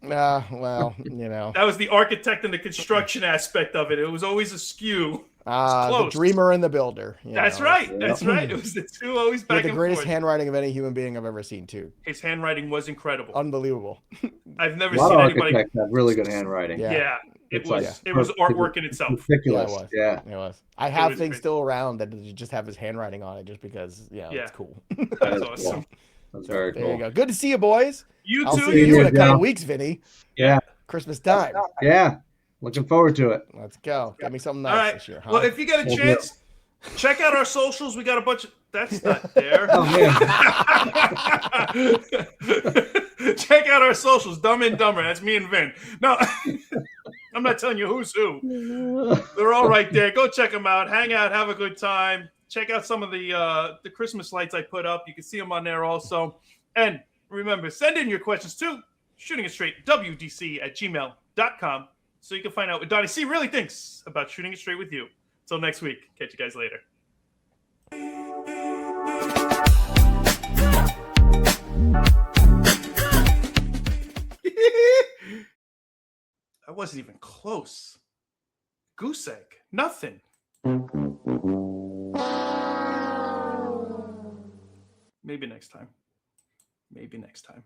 Well, That was the architect and the construction aspect of it. It was always askew. the close. dreamer and the builder. That's right. That's right. It was the two always back With the and greatest forth. handwriting of any human being I've ever seen, too. His handwriting was incredible. Unbelievable. I've never A lot seen of anybody. architects have really good handwriting. Yeah, it It's was. like- It was artwork in itself. Ridiculous. Yeah, it was. Yeah. It was. I have was things crazy. still around that just have his handwriting on it, just because Yeah. it's cool. That That's is awesome. cool. That's very There cool. you go. Good to see you, boys. You I'll too. see you in a too. couple Yeah. weeks, Vinny. Yeah. Christmas time. Yeah. Looking forward to it. Let's go. Get me something nice All right. this year. Huh? Well, if you get a We'll do chance, check out our socials. We got a bunch of. That's not there. Oh, man. Check out our socials. Dumb and Dumber. That's me and Vin. No, I'm not telling you who's who. They're all right there. Go check them out. Hang out. Have a good time. Check out some of the Christmas lights I put up. You can see them on there also. And remember, send in your questions to shootingitstraightwdc@gmail.com so you can find out what Donnie C really thinks about shooting it straight with you. Till next week. Catch you guys later. I wasn't even close. Goose egg. Nothing. Maybe next time. Maybe next time.